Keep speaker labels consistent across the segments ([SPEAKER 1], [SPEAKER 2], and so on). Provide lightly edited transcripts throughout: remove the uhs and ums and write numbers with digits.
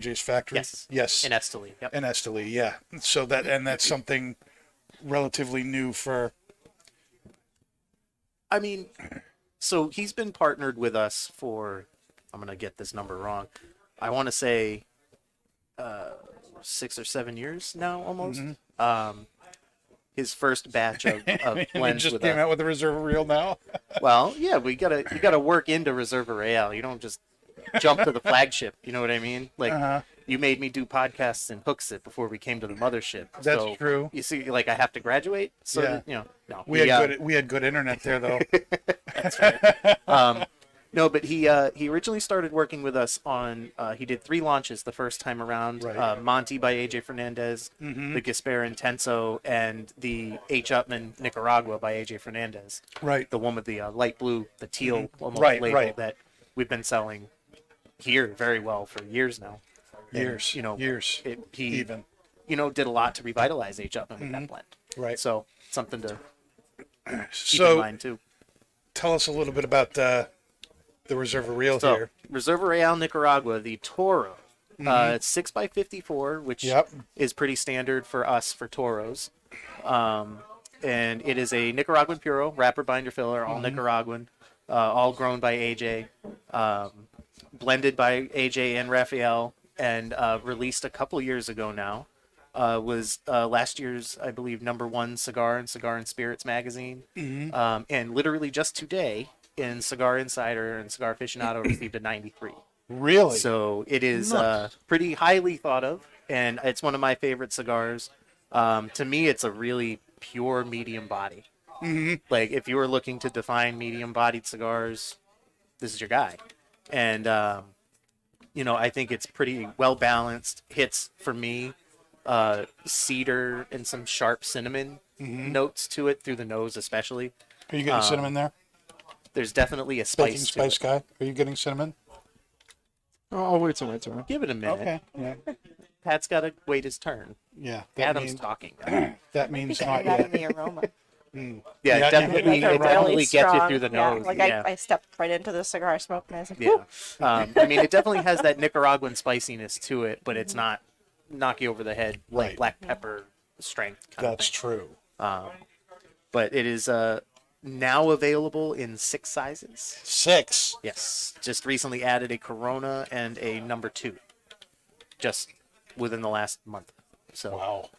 [SPEAKER 1] AJ's factory?
[SPEAKER 2] Yes.
[SPEAKER 1] Yes.
[SPEAKER 2] In Esteli. Yep.
[SPEAKER 1] In Esteli, yeah. So that's something relatively new for.
[SPEAKER 2] I mean, so he's been partnered with us for, I'm going to get this number wrong. I want to say 6 or 7 years now, almost. His first batch of
[SPEAKER 1] And he
[SPEAKER 2] blends
[SPEAKER 1] just
[SPEAKER 2] with
[SPEAKER 1] came
[SPEAKER 2] us.
[SPEAKER 1] out with a Reserva Real now.
[SPEAKER 2] Well, yeah, you gotta work into Reserva Real. You don't just jump to the flagship. You know what I mean? Like you made me do podcasts in Hooksett before we came to the mothership.
[SPEAKER 1] That's
[SPEAKER 2] so,
[SPEAKER 1] true.
[SPEAKER 2] You see, like I have to graduate. So
[SPEAKER 1] Yeah.
[SPEAKER 2] no,
[SPEAKER 1] We had good internet there though.
[SPEAKER 2] That's right. No, but he originally started working with us on. He did 3 launches the first time around.
[SPEAKER 1] Right.
[SPEAKER 2] Monty by AJ Fernandez, the Gasper Intenso, and the H. Upmann Nicaragua by AJ Fernandez.
[SPEAKER 1] Right.
[SPEAKER 2] The one with the light blue, the teal almost
[SPEAKER 1] Right,
[SPEAKER 2] label
[SPEAKER 1] right.
[SPEAKER 2] that we've been selling here very well for years now.
[SPEAKER 1] Years.
[SPEAKER 2] And,
[SPEAKER 1] years.
[SPEAKER 2] He
[SPEAKER 1] even.
[SPEAKER 2] Did a lot to revitalize H. Upmann with that blend.
[SPEAKER 1] Right.
[SPEAKER 2] So something to keep in
[SPEAKER 1] So
[SPEAKER 2] mind too.
[SPEAKER 1] tell us a little bit about the Reserva Real
[SPEAKER 2] So,
[SPEAKER 1] here.
[SPEAKER 2] Reserva Real Nicaragua, the Toro. It's 6x54, which is pretty standard for us for Toros. And it is a Nicaraguan Puro, wrapper, binder, filler, all Nicaraguan, all grown by AJ, blended by AJ and Raphael, and released a couple years ago now. Was last year's, I believe, #1 cigar and Cigar and Spirits magazine. And literally just today, in Cigar Insider and Cigar Aficionado, received a 93.
[SPEAKER 1] Really?
[SPEAKER 2] So it is pretty highly thought of, and it's one of my favorite cigars. To me, it's a really pure medium body. Like, if you were looking to define medium-bodied cigars, this is your guy. And, I think it's pretty well-balanced. Hits, for me, cedar and some sharp cinnamon notes to it, through the nose especially.
[SPEAKER 1] Are you getting cinnamon there?
[SPEAKER 2] There's definitely a
[SPEAKER 1] Baking
[SPEAKER 2] spice to
[SPEAKER 1] spice
[SPEAKER 2] it.
[SPEAKER 1] guy. Are you getting cinnamon?
[SPEAKER 3] Oh, I'll wait till my turn.
[SPEAKER 2] Give it a minute.
[SPEAKER 1] Okay. Yeah.
[SPEAKER 2] Pat's got to wait his turn.
[SPEAKER 1] Yeah.
[SPEAKER 2] Adam's talking.
[SPEAKER 1] That means not
[SPEAKER 4] That in
[SPEAKER 1] yet.
[SPEAKER 4] the aroma.
[SPEAKER 2] Yeah,
[SPEAKER 1] Yeah,
[SPEAKER 2] it definitely,
[SPEAKER 1] you get
[SPEAKER 2] it
[SPEAKER 1] the aroma.
[SPEAKER 2] definitely
[SPEAKER 4] Really
[SPEAKER 2] gets you
[SPEAKER 4] strong.
[SPEAKER 2] through the
[SPEAKER 4] Yeah,
[SPEAKER 2] nose.
[SPEAKER 4] like
[SPEAKER 2] Yeah.
[SPEAKER 4] I stepped right into the cigar smoke and I was like,
[SPEAKER 2] Yeah. I mean, it definitely has that Nicaraguan spiciness to it, but it's not knock you over the head like
[SPEAKER 1] Right.
[SPEAKER 2] black pepper strength kind
[SPEAKER 1] That's
[SPEAKER 2] of thing.
[SPEAKER 1] true.
[SPEAKER 2] But it is now available in 6 sizes.
[SPEAKER 1] 6.
[SPEAKER 2] Yes. Just recently added a Corona and a #2. Just within the last month. So,
[SPEAKER 1] Wow.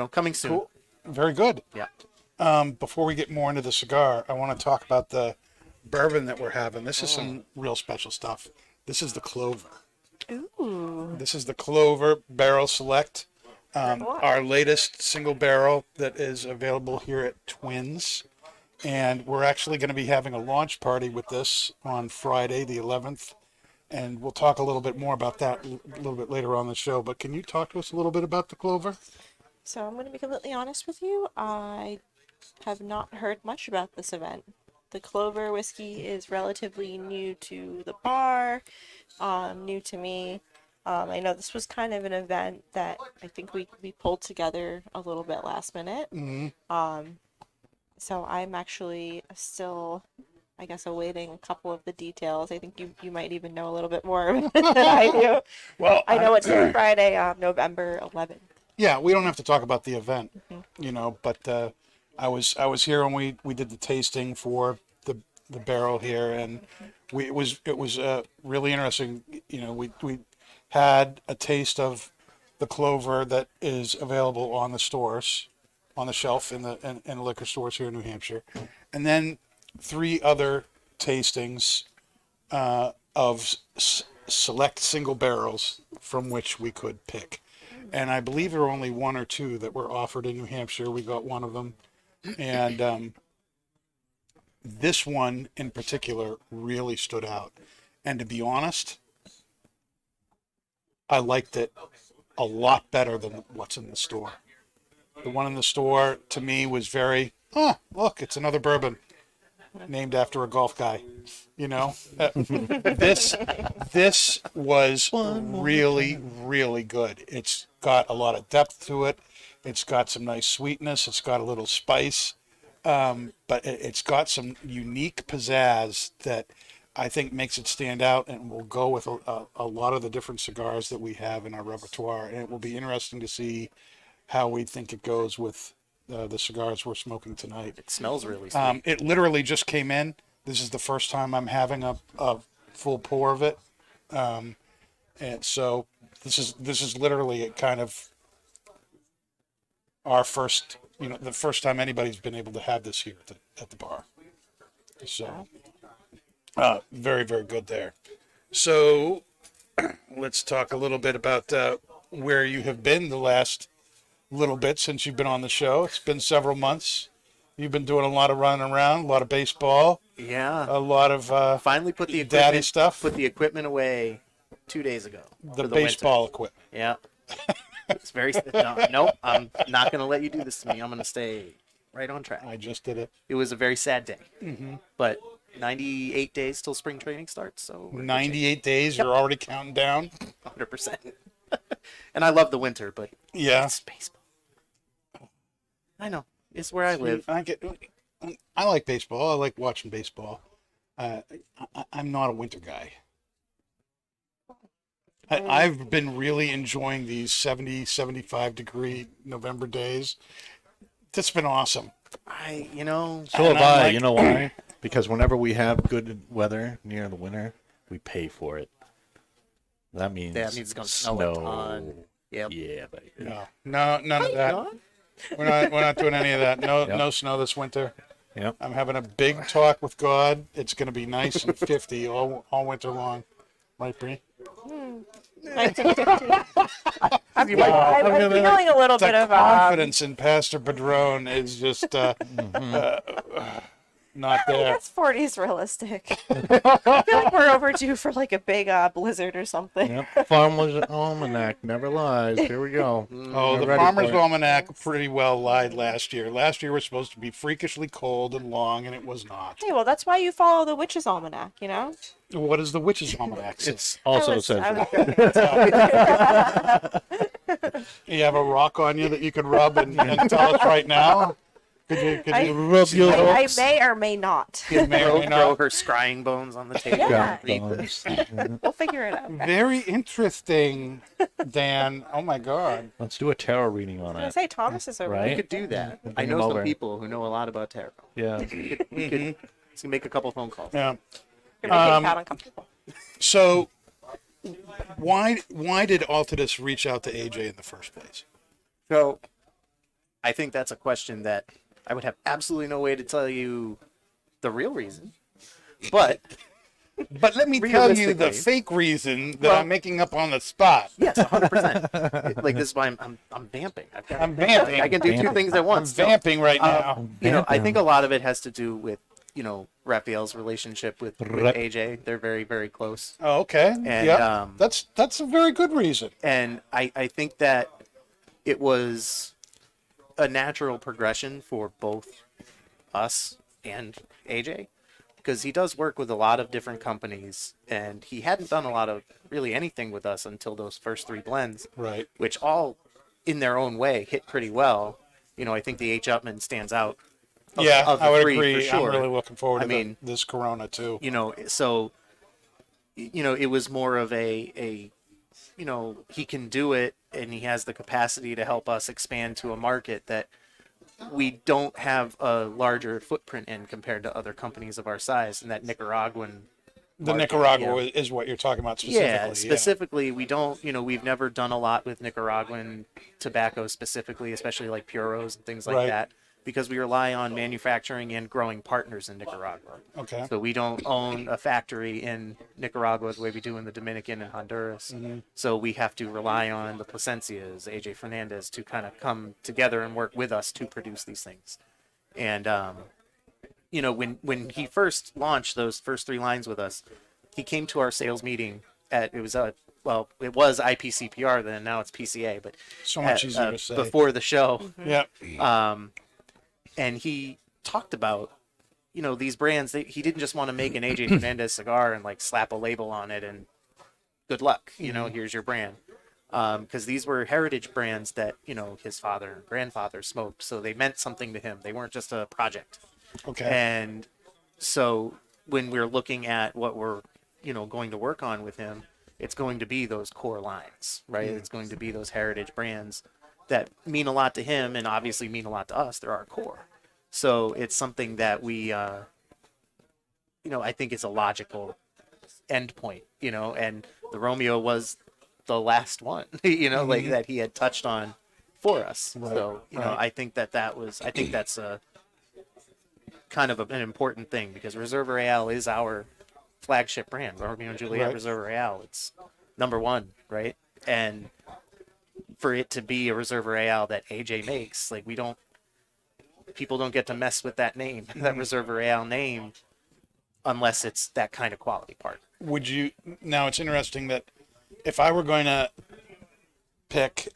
[SPEAKER 2] coming soon.
[SPEAKER 1] Cool. Very good.
[SPEAKER 2] Yeah.
[SPEAKER 1] Before we get more into the cigar, I want to talk about the bourbon that we're having. This is some real special stuff. This is the Clover.
[SPEAKER 4] ooh.
[SPEAKER 1] This is the Clover Barrel Select. Our latest single barrel that is available here at Twins. And we're actually going to be having a launch party with this on Friday, the 11th. And we'll talk a little bit more about that a little bit later on the show. But can you talk to us a little bit about the Clover?
[SPEAKER 4] So I'm going to be completely honest with you. I have not heard much about this event. The Clover whiskey is relatively new to the bar, new to me. I know this was kind of an event that I think we pulled together a little bit last minute. So I'm actually still, I guess, awaiting a couple of the details. I think you might even know a little bit more than I do.
[SPEAKER 1] Well,
[SPEAKER 4] I know it's Friday, November 11th.
[SPEAKER 1] Yeah, we don't have to talk about the event, but I was here when we did the tasting for the barrel here, and it was really interesting. We had a taste of the Clover that is available on the stores, on the shelf in the liquor stores here in New Hampshire, and then 3 other tastings of select single barrels from which we could pick. And I believe there were only 1 or 2 that were offered in New Hampshire. We got one of them. And this one in particular really stood out. And to be honest, I liked it a lot better than what's in the store. The one in the store, to me, was very, look, it's another bourbon named after a golf guy. This was really, really good. It's got a lot of depth to it. It's got some nice sweetness. It's got a little spice, but it's got some unique pizzazz that I think makes it stand out, and will go with a lot of the different cigars that we have in our repertoire. And it will be interesting to see how we think it goes with the cigars we're smoking tonight.
[SPEAKER 2] It smells really sweet.
[SPEAKER 1] It literally just came in. This is the first time I'm having a full pour of it, and so this is literally kind of our first, the first time anybody's been able to have this here at the bar. So, very, very good there. So, let's talk a little bit about where you have been the last little bit since you've been on the show. It's been several months. You've been doing a lot of running around, a lot of baseball,
[SPEAKER 2] Yeah.
[SPEAKER 1] a lot of
[SPEAKER 2] Finally put the
[SPEAKER 1] daddy
[SPEAKER 2] equipment,
[SPEAKER 1] stuff.
[SPEAKER 2] Put the equipment away 2 days ago.
[SPEAKER 1] The
[SPEAKER 2] for
[SPEAKER 1] baseball
[SPEAKER 2] winter.
[SPEAKER 1] equipment.
[SPEAKER 2] Yeah. It's very nope, I'm not going to let you do this to me. I'm going to stay right on track.
[SPEAKER 1] I just did it.
[SPEAKER 2] It was a very sad day. But 98 days till spring training starts, so
[SPEAKER 1] 98 days. You're already counting down.
[SPEAKER 2] 100%. And I love the winter, but
[SPEAKER 1] Yeah.
[SPEAKER 2] it's baseball. I know. It's where I live.
[SPEAKER 1] I like baseball. I like watching baseball. I'm not a winter guy. I've been really enjoying these 70, 75 degree November days. That's been awesome.
[SPEAKER 5] So
[SPEAKER 1] And
[SPEAKER 5] have
[SPEAKER 1] I'm
[SPEAKER 5] I.
[SPEAKER 1] like-
[SPEAKER 5] You know why? Because whenever we have good weather near the winter, we pay for it. That means
[SPEAKER 2] It's going to snow a ton. Yep.
[SPEAKER 5] Yeah, baby.
[SPEAKER 1] No, none of that. We're not doing any of that. No snow this winter.
[SPEAKER 5] Yep.
[SPEAKER 1] I'm having a big talk with God. It's going to be nice and 50 all winter long. Right, Bree?
[SPEAKER 4] Nice and 50. I'm feeling a little
[SPEAKER 1] The
[SPEAKER 4] bit of
[SPEAKER 1] confidence in Pastor Padron is just not
[SPEAKER 4] I
[SPEAKER 1] there.
[SPEAKER 4] guess 40 is realistic. I feel like we're overdue for like a big blizzard or something.
[SPEAKER 5] Yep. Farmer's Almanac never lies. Here we go.
[SPEAKER 1] Oh, the
[SPEAKER 5] We're ready
[SPEAKER 1] Farmer's
[SPEAKER 5] for it.
[SPEAKER 1] Almanac pretty well lied last year. Last year was supposed to be freakishly cold and long, and it was not.
[SPEAKER 4] Hey, well, that's why you follow the Witch's Almanac, you know?
[SPEAKER 1] What is the Witch's Almanac?
[SPEAKER 5] It's also
[SPEAKER 4] I was
[SPEAKER 5] says
[SPEAKER 4] joking.
[SPEAKER 1] You have a rock on you that you could rub and tell us right now? Could
[SPEAKER 4] I-
[SPEAKER 1] you
[SPEAKER 5] rub your
[SPEAKER 4] I may or may not.
[SPEAKER 1] may or may
[SPEAKER 2] Throw
[SPEAKER 1] not?
[SPEAKER 2] her scrying bones on the table.
[SPEAKER 4] Yeah.
[SPEAKER 5] thumbs.
[SPEAKER 4] We'll figure it out.
[SPEAKER 1] Very interesting, Dan. Oh my God.
[SPEAKER 5] Let's do a tarot reading on
[SPEAKER 4] I was gonna
[SPEAKER 5] it.
[SPEAKER 4] say Thomas is over
[SPEAKER 5] Right?
[SPEAKER 2] We could do that.
[SPEAKER 5] Bring
[SPEAKER 2] I
[SPEAKER 5] him
[SPEAKER 2] know some
[SPEAKER 5] over.
[SPEAKER 2] people who know a lot there. Tarot.
[SPEAKER 5] Yeah.
[SPEAKER 2] We could make a couple phone calls.
[SPEAKER 1] Yeah.
[SPEAKER 4] You're making Pat uncomfortable.
[SPEAKER 1] So, why did Altadis reach out to AJ in the first place?
[SPEAKER 2] So, I think that's a question that I would have absolutely no way to tell you the real reason. But
[SPEAKER 1] But let me tell you the
[SPEAKER 2] Realistically-
[SPEAKER 1] fake reason that
[SPEAKER 2] Well-
[SPEAKER 1] I'm making up on the spot.
[SPEAKER 2] yes, 100%. Like this is why I'm vamping.
[SPEAKER 1] I'm vamping.
[SPEAKER 2] I can do two things at
[SPEAKER 1] I'm
[SPEAKER 2] once. So,
[SPEAKER 1] vamping right now.
[SPEAKER 2] I think a lot of it has to do with Raphael's relationship with AJ. They're very, very close.
[SPEAKER 1] Oh, okay.
[SPEAKER 2] And,
[SPEAKER 1] yeah. That's a very good reason.
[SPEAKER 2] And I think that it was a natural progression for both us and AJ, because he does work with a lot of different companies, and he hadn't done a lot of really anything with us until those first 3 blends,
[SPEAKER 1] Right.
[SPEAKER 2] which all in their own way hit pretty well. I think the H. Upmann stands out. Of
[SPEAKER 1] Yeah,
[SPEAKER 2] the
[SPEAKER 1] I would
[SPEAKER 2] 3
[SPEAKER 1] agree.
[SPEAKER 2] For sure.
[SPEAKER 1] I'm really looking forward to
[SPEAKER 2] I mean,
[SPEAKER 1] this Corona too.
[SPEAKER 2] So it was more of a he can do it, and he has the capacity to help us expand to a market that we don't have a larger footprint in compared to other companies of our size, and that Nicaraguan
[SPEAKER 1] The
[SPEAKER 2] market,
[SPEAKER 1] Nicaragua is what you're talking about specifically.
[SPEAKER 2] yeah, specifically, we don't, we've never done a lot with Nicaraguan tobacco specifically, especially like puros and things like
[SPEAKER 1] Right.
[SPEAKER 2] that, because we rely on manufacturing and growing partners in Nicaragua.
[SPEAKER 1] Okay.
[SPEAKER 2] So we don't own a factory in Nicaragua the way we do in the Dominican and Honduras.
[SPEAKER 1] Mm-hmm.
[SPEAKER 2] So we have to rely on the Plasencias, AJ Fernandez, to kind of come together and work with us to produce these things. And when he first launched those first 3 lines with us, he came to our sales meeting it was IPCPR then, now it's PCA, but
[SPEAKER 1] So much easier to say.
[SPEAKER 2] before the show.
[SPEAKER 1] Yeah.
[SPEAKER 2] And he talked about, these brands. He didn't just want to make an AJ Fernandez cigar and like slap a label on it and good luck. Here's your brand. Because these were heritage brands that his father and grandfather smoked, so they meant something to him. They weren't just a project.
[SPEAKER 1] Okay.
[SPEAKER 2] And so when we're looking at what we're, going to work on with him, it's going to be those core lines, right? It's going to be those heritage brands that mean a lot to him and obviously mean a lot to us. They're our core. So it's something that we, I think it's a logical end point, and the Romeo was the last one, like that he had touched on for us.
[SPEAKER 1] Right,
[SPEAKER 2] So, I think that's a kind of an important thing because Reserva Real is our flagship brand. Romeo and Juliet Reserva Real. It's number one, right? And for it to be a Reserva Real that AJ makes, like people don't get to mess with that name, that Reserva Real name, unless it's that kind of quality part.
[SPEAKER 1] Now it's interesting that if I were going to pick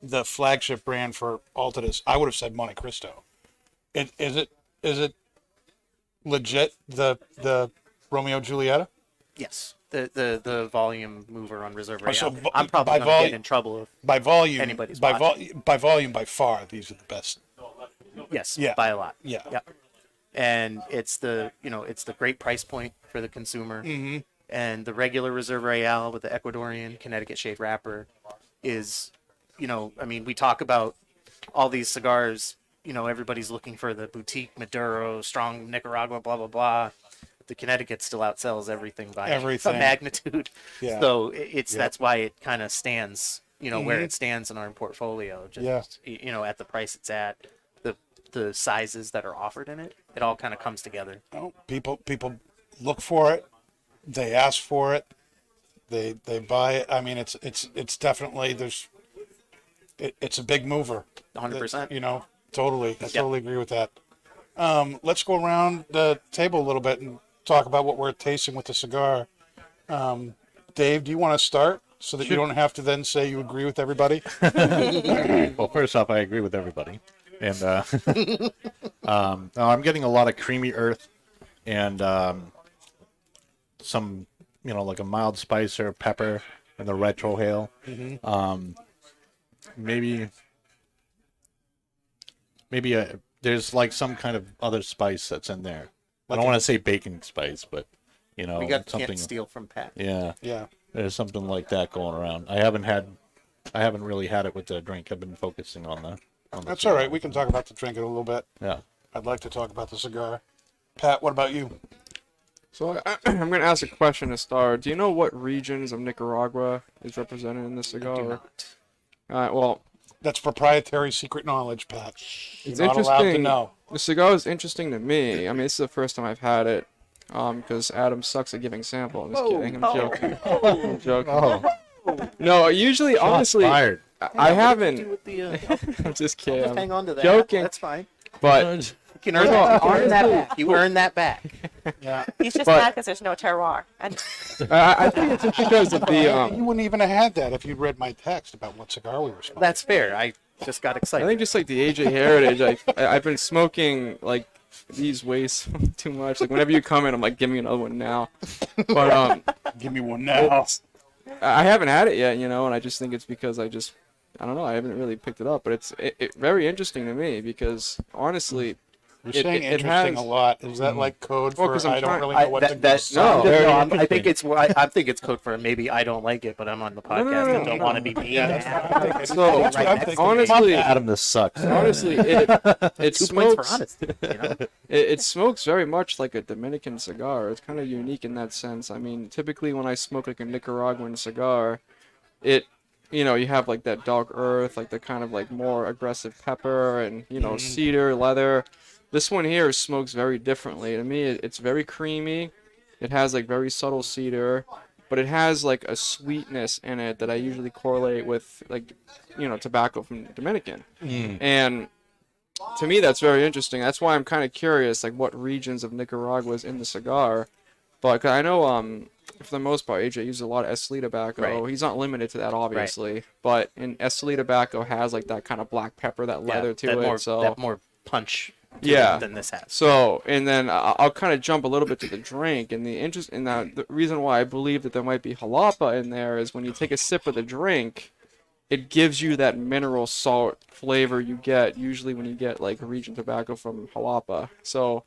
[SPEAKER 1] the flagship brand for Altadis, I would have said Monte Cristo. Is it legit the Romeo Julieta?
[SPEAKER 2] Yes, the volume mover on Reserva Real.
[SPEAKER 1] So
[SPEAKER 2] I'm probably going to get in trouble if
[SPEAKER 1] by volume.
[SPEAKER 2] anybody's
[SPEAKER 1] by
[SPEAKER 2] watching.
[SPEAKER 1] by volume, by far, these are the best.
[SPEAKER 2] Yes,
[SPEAKER 1] Yeah.
[SPEAKER 2] by a lot.
[SPEAKER 1] Yeah.
[SPEAKER 2] Yep. And it's the great price point for the consumer.
[SPEAKER 1] Mm-hmm.
[SPEAKER 2] And the regular Reserva Real with the Ecuadorian Connecticut shade wrapper is, we talk about all these cigars, everybody's looking for the boutique Maduro, strong Nicaragua, blah, blah, blah. The Connecticut still outsells everything by a magnitude.
[SPEAKER 1] Yeah.
[SPEAKER 2] So that's why it kind of stands, where it stands in our portfolio. Just, at the price it's at, the sizes that are offered in it, it all kind of comes together.
[SPEAKER 1] Oh, people look for it. They ask for it. They buy it. I mean, it's definitely it's a big mover.
[SPEAKER 2] 100%.
[SPEAKER 1] Totally. I totally agree with that. Let's go around the table a little bit and talk about what we're tasting with the cigar. Dave, do you want to start so that you don't have to then say you agree with everybody?
[SPEAKER 5] Well, first off, I agree with everybody. And I'm getting a lot of creamy earth and some, like a mild spice or pepper in the retrohale. Mm-hmm. Maybe there's like some kind of other spice that's in there. I don't want to say bacon spice, but
[SPEAKER 2] We got
[SPEAKER 5] something.
[SPEAKER 2] Can't Steal from Pat.
[SPEAKER 5] Yeah,
[SPEAKER 1] Yeah.
[SPEAKER 5] there's something like that going around. I haven't really had it with the drink. I've been focusing on the.
[SPEAKER 1] That's all right. We can talk about the drink in a little bit.
[SPEAKER 5] Yeah.
[SPEAKER 1] I'd like to talk about the cigar. Pat, what about you?
[SPEAKER 3] So I'm going to ask a question to start. Do you know what regions of Nicaragua is represented in this cigar?
[SPEAKER 2] Do not.
[SPEAKER 3] Well,
[SPEAKER 1] That's proprietary secret knowledge, Pat. You're
[SPEAKER 3] it's
[SPEAKER 1] not allowed to
[SPEAKER 3] interesting.
[SPEAKER 1] know.
[SPEAKER 3] The cigar is interesting to me. I mean, this is the first time I've had it. Because Adam sucks at giving sample. I'm just kidding. I'm joking. I'm joking.
[SPEAKER 5] Oh,
[SPEAKER 3] No, usually,
[SPEAKER 5] shots
[SPEAKER 3] honestly,
[SPEAKER 5] fired.
[SPEAKER 3] I haven't.
[SPEAKER 2] With the,
[SPEAKER 3] I'm just kidding.
[SPEAKER 2] just hang on to that.
[SPEAKER 3] Joking.
[SPEAKER 2] That's fine.
[SPEAKER 3] But
[SPEAKER 2] You can earn that. You earn that back. You earn that back.
[SPEAKER 1] Yeah.
[SPEAKER 4] He's just
[SPEAKER 3] But-
[SPEAKER 4] mad because there's no terroir. And
[SPEAKER 3] I think it's just because of the.
[SPEAKER 1] You wouldn't even have had that if you'd read my text about what cigar we were smoking.
[SPEAKER 2] That's fair. I just got
[SPEAKER 3] I
[SPEAKER 2] excited.
[SPEAKER 3] think just like the AJ Heritage, I've been smoking like these ways too much. Like whenever you come in, I'm like, give me another one now. But
[SPEAKER 1] Give me one now.
[SPEAKER 3] I haven't had it yet, and I just think it's because I don't know, I haven't really picked it up. But it's very interesting to me because honestly,
[SPEAKER 1] You're
[SPEAKER 3] It-
[SPEAKER 1] saying
[SPEAKER 3] it
[SPEAKER 1] interesting
[SPEAKER 3] has-
[SPEAKER 1] a lot. Is that like code
[SPEAKER 3] Well,
[SPEAKER 1] for
[SPEAKER 3] 'cause I'm
[SPEAKER 1] I don't
[SPEAKER 3] trying-
[SPEAKER 1] really know what to
[SPEAKER 3] no, very
[SPEAKER 2] I think it's code for maybe I don't like it, but I'm on the podcast and don't want to be mean.
[SPEAKER 3] So
[SPEAKER 1] That's what I'm thinking.
[SPEAKER 3] honestly,
[SPEAKER 5] Adam, this sucks.
[SPEAKER 3] honestly, it
[SPEAKER 2] 2 points
[SPEAKER 3] smokes.
[SPEAKER 2] for honesty.
[SPEAKER 3] It smokes very much like a Dominican cigar. It's kind of unique in that sense. I mean, typically when I smoke like a Nicaraguan cigar, you have like that dark earth, like the kind of like more aggressive pepper and, cedar, leather. This one here smokes very differently. To me, it's very creamy. It has like very subtle cedar, but it has like a sweetness in it that I usually correlate with like, tobacco from Dominican. And to me, that's very interesting. That's why I'm kind of curious, like what regions of Nicaragua is in the cigar. But 'cause I know, for the most part, AJ uses a lot of Esteli tobacco.
[SPEAKER 2] Right.
[SPEAKER 3] He's not limited to that, obviously. But in Esteli tobacco has like that kind of black pepper, that leather to
[SPEAKER 2] that
[SPEAKER 3] it.
[SPEAKER 2] More,
[SPEAKER 3] So
[SPEAKER 2] that more punch to
[SPEAKER 3] Yeah.
[SPEAKER 2] it than this has.
[SPEAKER 3] so, and then I'll kind of jump a little bit to the drink, and the reason why I believe that there might be jalapa in there is when you take a sip of the drink, it gives you that mineral salt flavor you get usually when you get like region tobacco from jalapa. So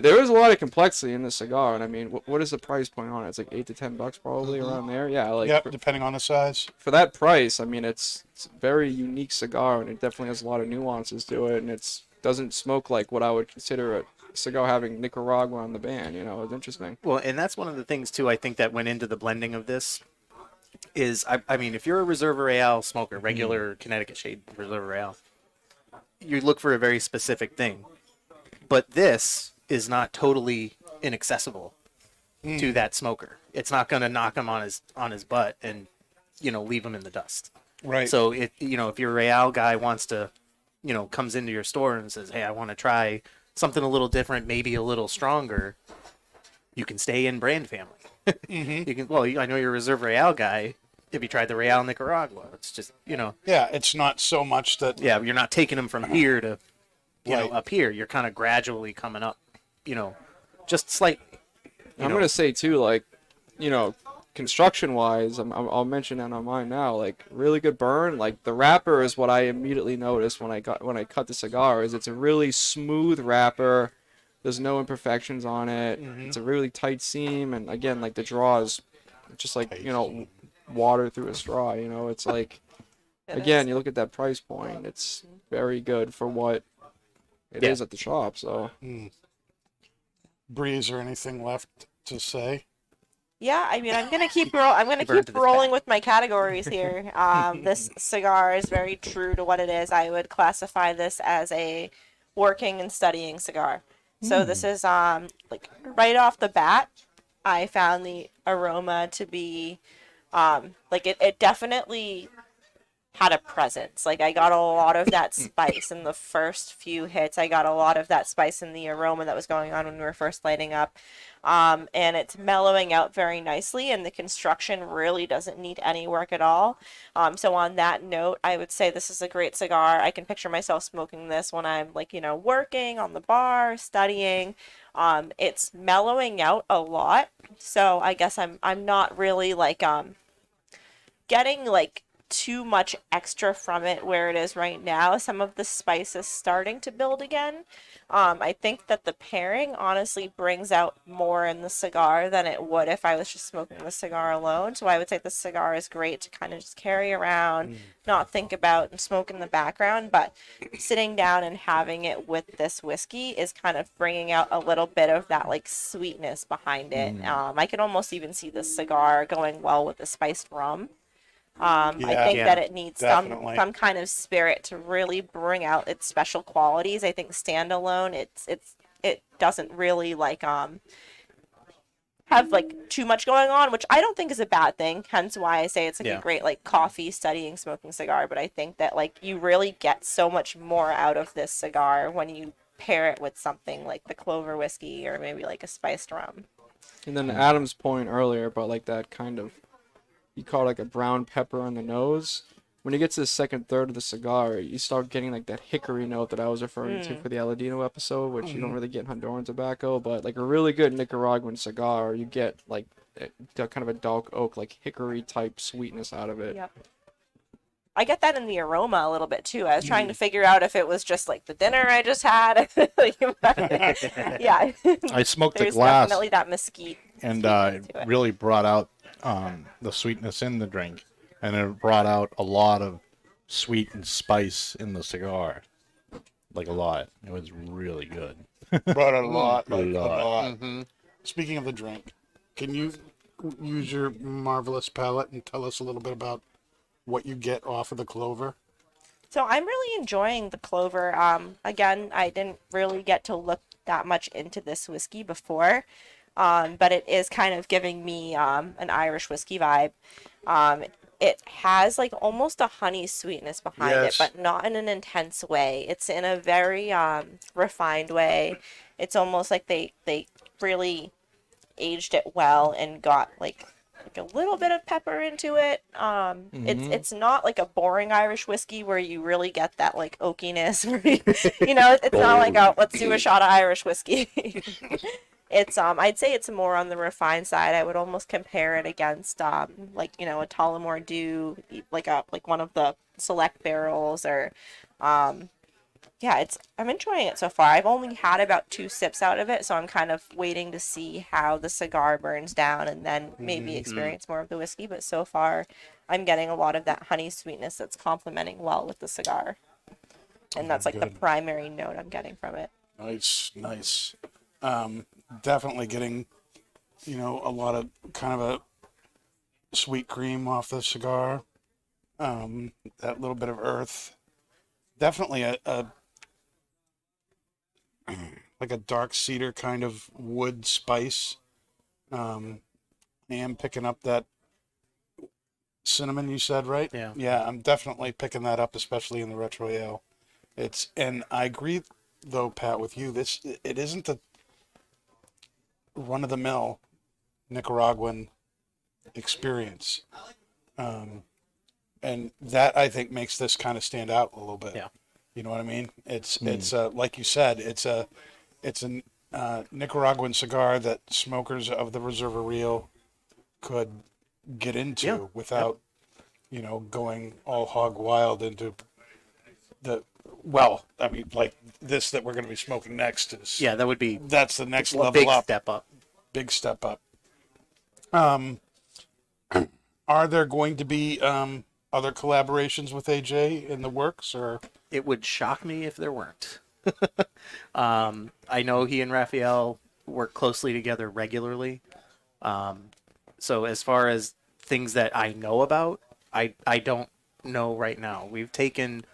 [SPEAKER 3] there is a lot of complexity in the cigar, and I mean, what is the price point on it? It's like $8 to $10 probably around there. Yeah, like
[SPEAKER 1] Yep, depending on the size.
[SPEAKER 3] for that price, I mean, it's a very unique cigar, and it definitely has a lot of nuances to it, and it's doesn't smoke like what I would consider a cigar having Nicaragua on the band. You know, it's interesting.
[SPEAKER 2] Well, and that's one of the things too. I think that went into the blending of this. I mean, if you're a Reserva Real smoker, regular Connecticut shade Reserva Real, you look for a very specific thing. But this is not totally inaccessible to that smoker. It's not going to knock him on his butt and, leave him in the dust.
[SPEAKER 1] Right.
[SPEAKER 2] So if your Real guy wants to, comes into your store and says, "Hey, I want to try something a little different, maybe a little stronger," you can stay in brand family. You can. Well, I know you're a Reserve Real guy. If you tried the Real Nicaragua, it's just
[SPEAKER 1] Yeah, it's not so much that.
[SPEAKER 2] Yeah, you're not taking them from here to,
[SPEAKER 1] Right.
[SPEAKER 2] up here. You're kind of gradually coming up, just slightly.
[SPEAKER 3] I'm gonna say too, like, construction wise, I'll mention that on mine now. Like, really good burn. Like, the wrapper is what I immediately noticed when I cut the cigar. Is it's a really smooth wrapper. There's no imperfections on it. It's a really tight seam, and again, like the draw is just like water through a straw. It's like again, you look at that price point. It's very good for what it is at the shop. So,
[SPEAKER 1] Bree, is there anything left to say?
[SPEAKER 4] Yeah, I mean, I'm gonna keep rolling with my categories here. This cigar is very true to what it is. I would classify this as a working and studying cigar. So this is like right off the bat, I found the aroma to be like it definitely had a presence. Like, I got a lot of that spice in the first few hits. I got a lot of that spice in the aroma that was going on when we were first lighting up. And it's mellowing out very nicely, and the construction really doesn't need any work at all. So on that note, I would say this is a great cigar. I can picture myself smoking this when I'm working on the bar, studying. It's mellowing out a lot. So I guess I'm not really getting too much extra from it where it is right now. Some of the spice is starting to build again. I think that the pairing honestly brings out more in the cigar than it would if I was just smoking the cigar alone. So I would say the cigar is great to kind of just carry around, not think about, and smoke in the background. But sitting down and having it with this whiskey is kind of bringing out a little bit of that sweetness behind it. I can almost even see the cigar going well with the spiced rum. I think that it needs some kind of spirit to really bring out its special qualities. I think standalone, it doesn't really have too much going on, which I don't think is a bad thing. Hence why I say it's a great coffee, studying, smoking cigar. But I think that you really get so much more out of this cigar when you pair it with something like the clover whiskey or maybe a spiced rum.
[SPEAKER 3] And then Adam's point earlier about that kind of, you call it a brown pepper on the nose. When you get to the second third of the cigar, you start getting that hickory note that I was referring to for the Aladino episode, which you don't really get in Honduran tobacco, but a really good Nicaraguan cigar, you get kind of a dark oak, hickory type sweetness out of it.
[SPEAKER 4] Yep. I get that in the aroma a little bit too. I was trying to figure out if it was just the dinner I just had. Yeah.
[SPEAKER 5] I smoked the
[SPEAKER 4] There's
[SPEAKER 5] glass,
[SPEAKER 4] definitely that mesquite.
[SPEAKER 5] and it really brought out the sweetness in the drink, and it brought out a lot of sweet and spice in the cigar, a lot. It was really good.
[SPEAKER 1] Brought a lot,
[SPEAKER 5] A lot.
[SPEAKER 1] Speaking of the drink, can you use your marvelous palate and tell us a little bit about what you get off of the clover?
[SPEAKER 4] So I'm really enjoying the clover. Again, I didn't really get to look that much into this whiskey before. But it is kind of giving me an Irish whiskey vibe. It has almost a honey sweetness behind it, but not in an intense way. It's in a very refined way. It's almost like they really aged it well and got a little bit of pepper into it. It's not a boring Irish whiskey where you really get that oakiness. It's not let's do a shot of Irish whiskey. It's I'd say it's more on the refined side. I would almost compare it against a Tullamore Dew, like one of the select barrels, or yeah, I'm enjoying it so far. I've only had about 2 sips out of it, so I'm kind of waiting to see how the cigar burns down and then maybe experience more of the whiskey. But so far, I'm getting a lot of that honey sweetness that's complementing well with the cigar. And that's like the
[SPEAKER 1] Good.
[SPEAKER 4] primary note I'm getting from it.
[SPEAKER 1] Nice, nice. Definitely getting, a lot of kind of a sweet cream off the cigar. That little bit of earth. Definitely a like a dark cedar kind of wood spice. I am picking up that cinnamon you said, right?
[SPEAKER 2] Yeah.
[SPEAKER 1] Yeah, I'm definitely picking that up, especially in the retro ale. And I agree though, Pat, with you. It isn't the run of the mill Nicaraguan experience. And that I think makes this kind of stand out a little bit.
[SPEAKER 2] Yeah.
[SPEAKER 1] You know what I mean? It's like you said, it's a Nicaraguan cigar that smokers of the Reserva Real could get into
[SPEAKER 2] Yeah.
[SPEAKER 1] without, going all hog wild into well, I mean, like this that we're going to be smoking next is
[SPEAKER 2] Yeah, that would be
[SPEAKER 1] that's the next
[SPEAKER 2] a
[SPEAKER 1] level
[SPEAKER 2] big
[SPEAKER 1] up.
[SPEAKER 2] step up.
[SPEAKER 1] Big step up. Are there going to be other collaborations with AJ in the works, or
[SPEAKER 2] It would shock me if there weren't. I know he and Raphael work closely together regularly. So as far as things that I know about, I don't know right now. We've taken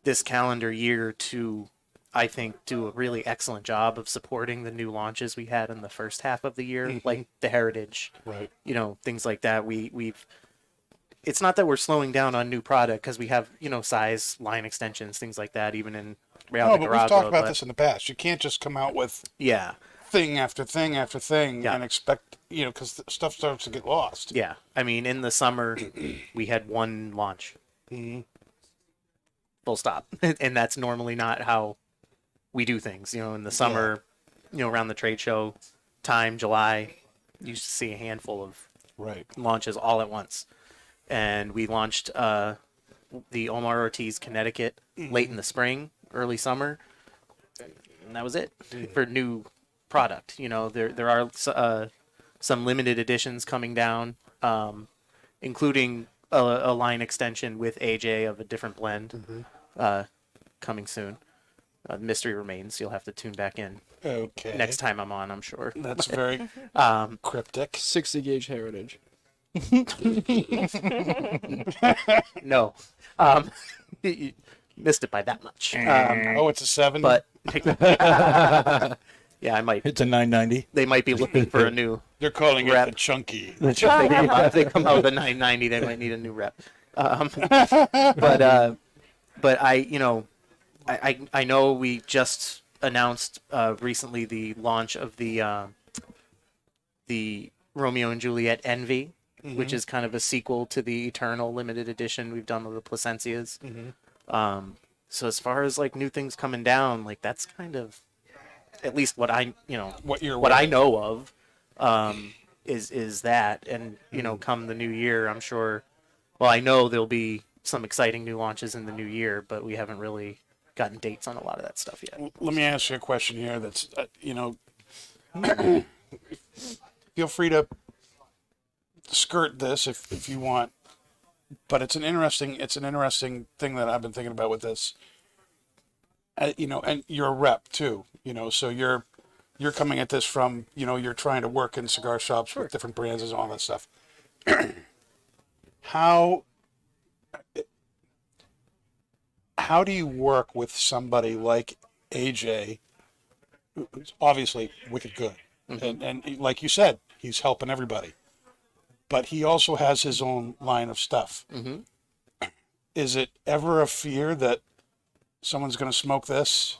[SPEAKER 2] this calendar year to, I think, do a really excellent job of supporting the new launches we had in the first half of the year, like the Heritage,
[SPEAKER 1] right?
[SPEAKER 2] things like that. We've it's not that we're slowing down on new product because we have, size, line extensions, things like that, even in Real
[SPEAKER 1] No, but
[SPEAKER 2] Nicaragua.
[SPEAKER 1] we've talked about this in the past. You can't just come out with
[SPEAKER 2] Yeah,
[SPEAKER 1] thing after thing after thing
[SPEAKER 2] Yeah.
[SPEAKER 1] and expect, because stuff starts to get lost.
[SPEAKER 2] yeah. I mean, in the summer, we had one launch. Full stop. And that's normally not how we do things. In the summer, around the trade show time, July, you used to see a handful of
[SPEAKER 1] Right.
[SPEAKER 2] launches all at once. And we launched the Omar Ortiz Connecticut late in the spring, early summer, and that was it for new product. There are some limited editions coming down, including a line extension with AJ of a different blend coming soon. Mystery remains. You'll have to tune back in
[SPEAKER 1] Okay.
[SPEAKER 2] next time I'm on, I'm sure.
[SPEAKER 1] That's very cryptic.
[SPEAKER 3] 60 gauge Heritage.
[SPEAKER 2] No. You missed it by that much.
[SPEAKER 1] Oh, it's a 7.
[SPEAKER 2] But yeah, I might.
[SPEAKER 5] It's a 990.
[SPEAKER 2] They might be looking for a new.
[SPEAKER 1] they're calling
[SPEAKER 2] Rep.
[SPEAKER 1] it a chunky.
[SPEAKER 2] If they come out with a 990, they might need a new rep. But I know we just announced recently the launch of the Romeo and Juliet Envy, which is kind of a sequel to the Eternal limited edition we've done with the Placencias. So as far as like new things coming down, like that's kind of at least what I what I know of is that, and come the new year, I'm sure. Well, I know there'll be some exciting new launches in the new year, but we haven't really gotten dates on a lot of that stuff yet.
[SPEAKER 1] Let me ask you a question here. That's feel free to skirt this if you want, but it's an interesting thing that I've been thinking about with this. And you're a rep too, so you're coming at this from, you're trying to work in cigar shops with different brands and all that stuff. How do you work with somebody like AJ, who's obviously wicked good, and like you said, he's helping everybody, but he also has his own line of stuff. Is it ever a fear that someone's going to smoke this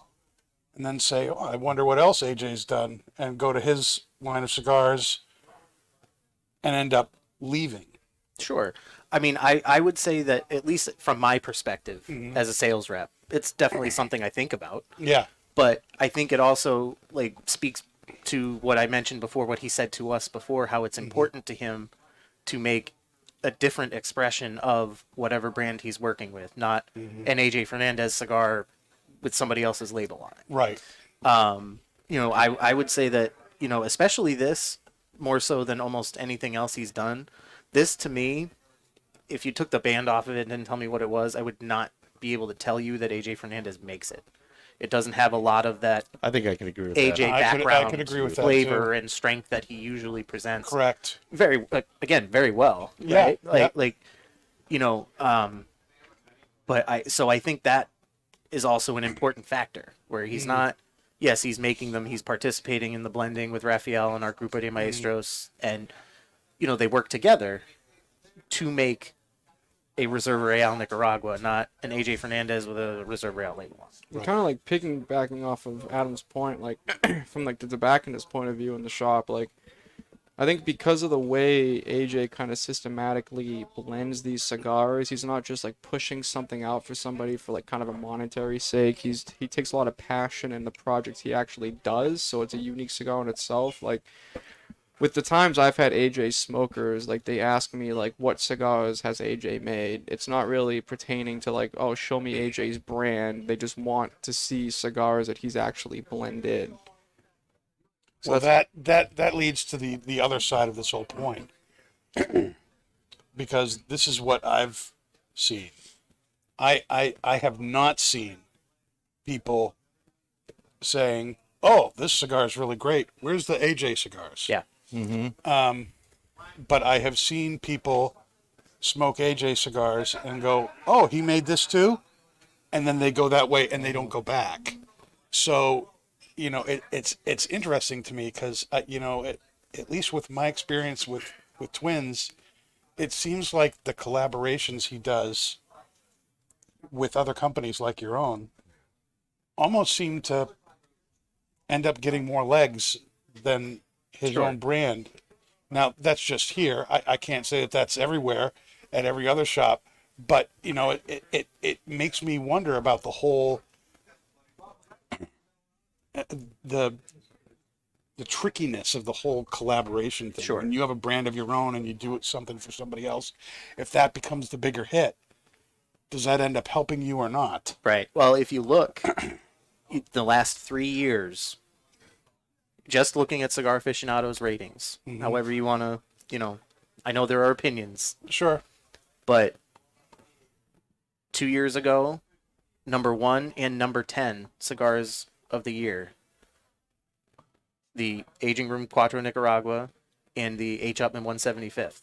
[SPEAKER 1] and then say, "Oh, I wonder what else AJ's done," and go to his line of cigars and end up leaving?
[SPEAKER 2] Sure. I mean, I would say that, at least from my perspective as a sales rep, it's definitely something I think about.
[SPEAKER 1] Yeah.
[SPEAKER 2] But I think it also speaks to what I mentioned before, what he said to us before, how it's important to him to make a different expression of whatever brand he's working with, not an AJ Fernandez cigar with somebody else's label on it.
[SPEAKER 1] Right.
[SPEAKER 2] I would say that, especially this, more so than almost anything else he's done, this to me, if you took the band off of it and didn't tell me what it was, I would not be able to tell you that AJ Fernandez makes it. It doesn't have a lot of that
[SPEAKER 5] I think I can agree with
[SPEAKER 2] AJ
[SPEAKER 5] that.
[SPEAKER 2] background
[SPEAKER 1] I could agree with that,
[SPEAKER 2] flavor
[SPEAKER 1] too.
[SPEAKER 2] and strength that he usually presents.
[SPEAKER 1] Correct.
[SPEAKER 2] Very well.
[SPEAKER 1] Yeah,
[SPEAKER 2] Right?
[SPEAKER 1] yeah.
[SPEAKER 2] But I think that is also an important factor where he's not. Yes, he's making them. He's participating in the blending with Raphael and our Grupo de Maestros, and they work together to make a Reserva Real Nicaragua, not an AJ Fernandez with a Reserva Real label on.
[SPEAKER 3] Right. Kind of like piggybacking off of Adam's point, like from like the tobacconist point of view in the shop, like I think because of the way AJ kind of systematically blends these cigars, he's not just like pushing something out for somebody for like kind of a monetary sake. He takes a lot of passion in the projects he actually does, so it's a unique cigar in itself. Like with the times I've had AJ smokers, like they ask me like what cigars has AJ made. It's not really pertaining to like, oh, show me AJ's brand. They just want to see cigars that he's actually blended. So
[SPEAKER 1] Well, that leads to the other side of this whole point, because this is what I've seen. I have not seen people saying, "Oh, this cigar is really great. Where's the AJ cigars?"
[SPEAKER 2] Yeah.
[SPEAKER 1] But I have seen people smoke AJ cigars and go, "Oh, he made this too," and then they go that way and they don't go back. So, it's interesting to me because at least with my experience with Twins, it seems like the collaborations he does with other companies like your own almost seem to end up getting more legs than his own brand. Now, that's just here. I can't say that that's everywhere at every other shop, but it makes me wonder about the whole the trickiness of the whole collaboration thing.
[SPEAKER 2] Sure.
[SPEAKER 1] When you have a brand of your own and you do something for somebody else, if that becomes the bigger hit, does that end up helping you or not?
[SPEAKER 2] Right. Well, if you look, the last 3 years, just looking at Cigar Aficionado's ratings, however you want to, I know there are opinions,
[SPEAKER 1] Sure.
[SPEAKER 2] but 2 years ago, number 1 and number 10 cigars of the year, the Aging Room Cuatro Nicaragua and the H. Upmann 175th.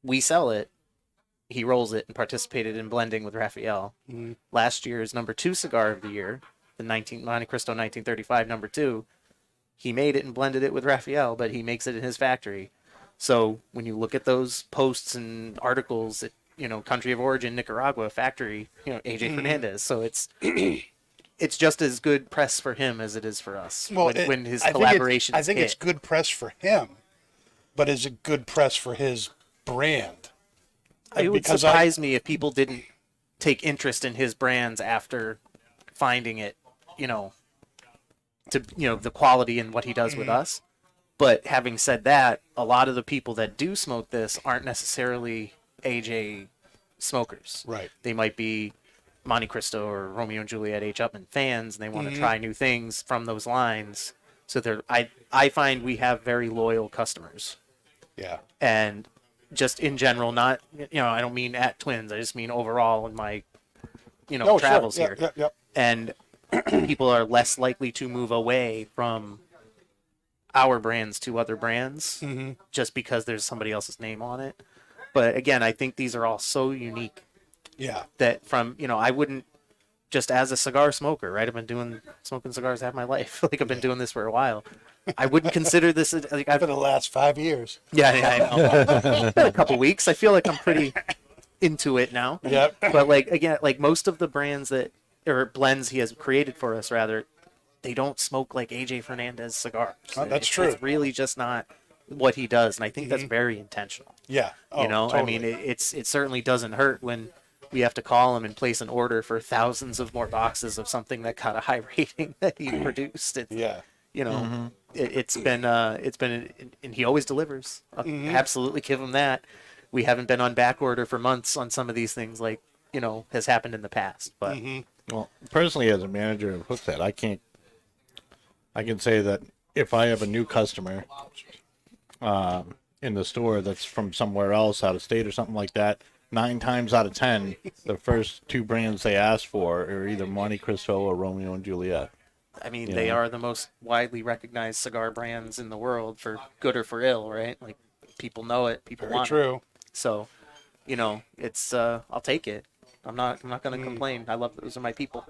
[SPEAKER 2] We sell it. He rolls it and participated in blending with Raphael. Last year's number 2 cigar of the year, the Monte Cristo 1935 number 2, he made it and blended it with Raphael, but he makes it in his factory. So when you look at those posts and articles, country of origin, Nicaragua, factory, AJ Fernandez. So it's just as good press for him as it is for us.
[SPEAKER 1] Well,
[SPEAKER 2] when his
[SPEAKER 1] I think
[SPEAKER 2] collaboration
[SPEAKER 1] I think it's good press for him, but is it good press for his brand?
[SPEAKER 2] It would
[SPEAKER 1] Because
[SPEAKER 2] surprise me if people didn't take interest in his brands after finding it, the quality in what he does with us. But having said that, a lot of the people that do smoke this aren't necessarily AJ smokers.
[SPEAKER 1] Right.
[SPEAKER 2] They might be Monte Cristo or Romeo and Juliet H. Upmann fans, and they want to try new things from those lines. So I find we have very loyal customers.
[SPEAKER 1] Yeah.
[SPEAKER 2] And just in general, not, I don't mean at Twins, I just mean overall in my, travels
[SPEAKER 1] sure.
[SPEAKER 2] here.
[SPEAKER 1] Yep.
[SPEAKER 2] And people are less likely to move away from our brands to other brands just because there's somebody else's name on it. But again, I think these are all so unique.
[SPEAKER 1] Yeah.
[SPEAKER 2] That from, I wouldn't, just as a cigar smoker, right? I've been smoking cigars half my life. Like I've been doing this for a while. I wouldn't consider this, like
[SPEAKER 1] For the last 5 years.
[SPEAKER 2] yeah, I know. Been a couple weeks. I feel like I'm pretty into it now.
[SPEAKER 1] Yep.
[SPEAKER 2] But like, again, like most of the brands or blends he has created for us, rather, they don't smoke like AJ Fernandez cigars.
[SPEAKER 1] That's true.
[SPEAKER 2] It's really just not what he does. And I think that's very intentional.
[SPEAKER 1] Yeah. Oh,
[SPEAKER 2] I
[SPEAKER 1] totally.
[SPEAKER 2] mean, it certainly doesn't hurt when we have to call him and place an order for thousands of more boxes of something that got a high rating that he produced.
[SPEAKER 1] Yeah.
[SPEAKER 2] It's been, and he always delivers. I'll absolutely give him that. We haven't been on back order for months on some of these things, like, has happened in the past. But
[SPEAKER 5] Well, personally, as a manager of Hookset, I can say that if I have a new customer in the store that's from somewhere else, out of state or something like that, 9 times out of 10, the first 2 brands they ask for are either Monte Cristo or Romeo and Juliet.
[SPEAKER 2] I mean,
[SPEAKER 5] Yeah.
[SPEAKER 2] they are the most widely recognized cigar brands in the world, for good or for ill, right? Like, people know it, people
[SPEAKER 1] Very
[SPEAKER 2] want it.
[SPEAKER 1] true.
[SPEAKER 2] So, it's I'll take it. I'm not going to complain. I love those are my people.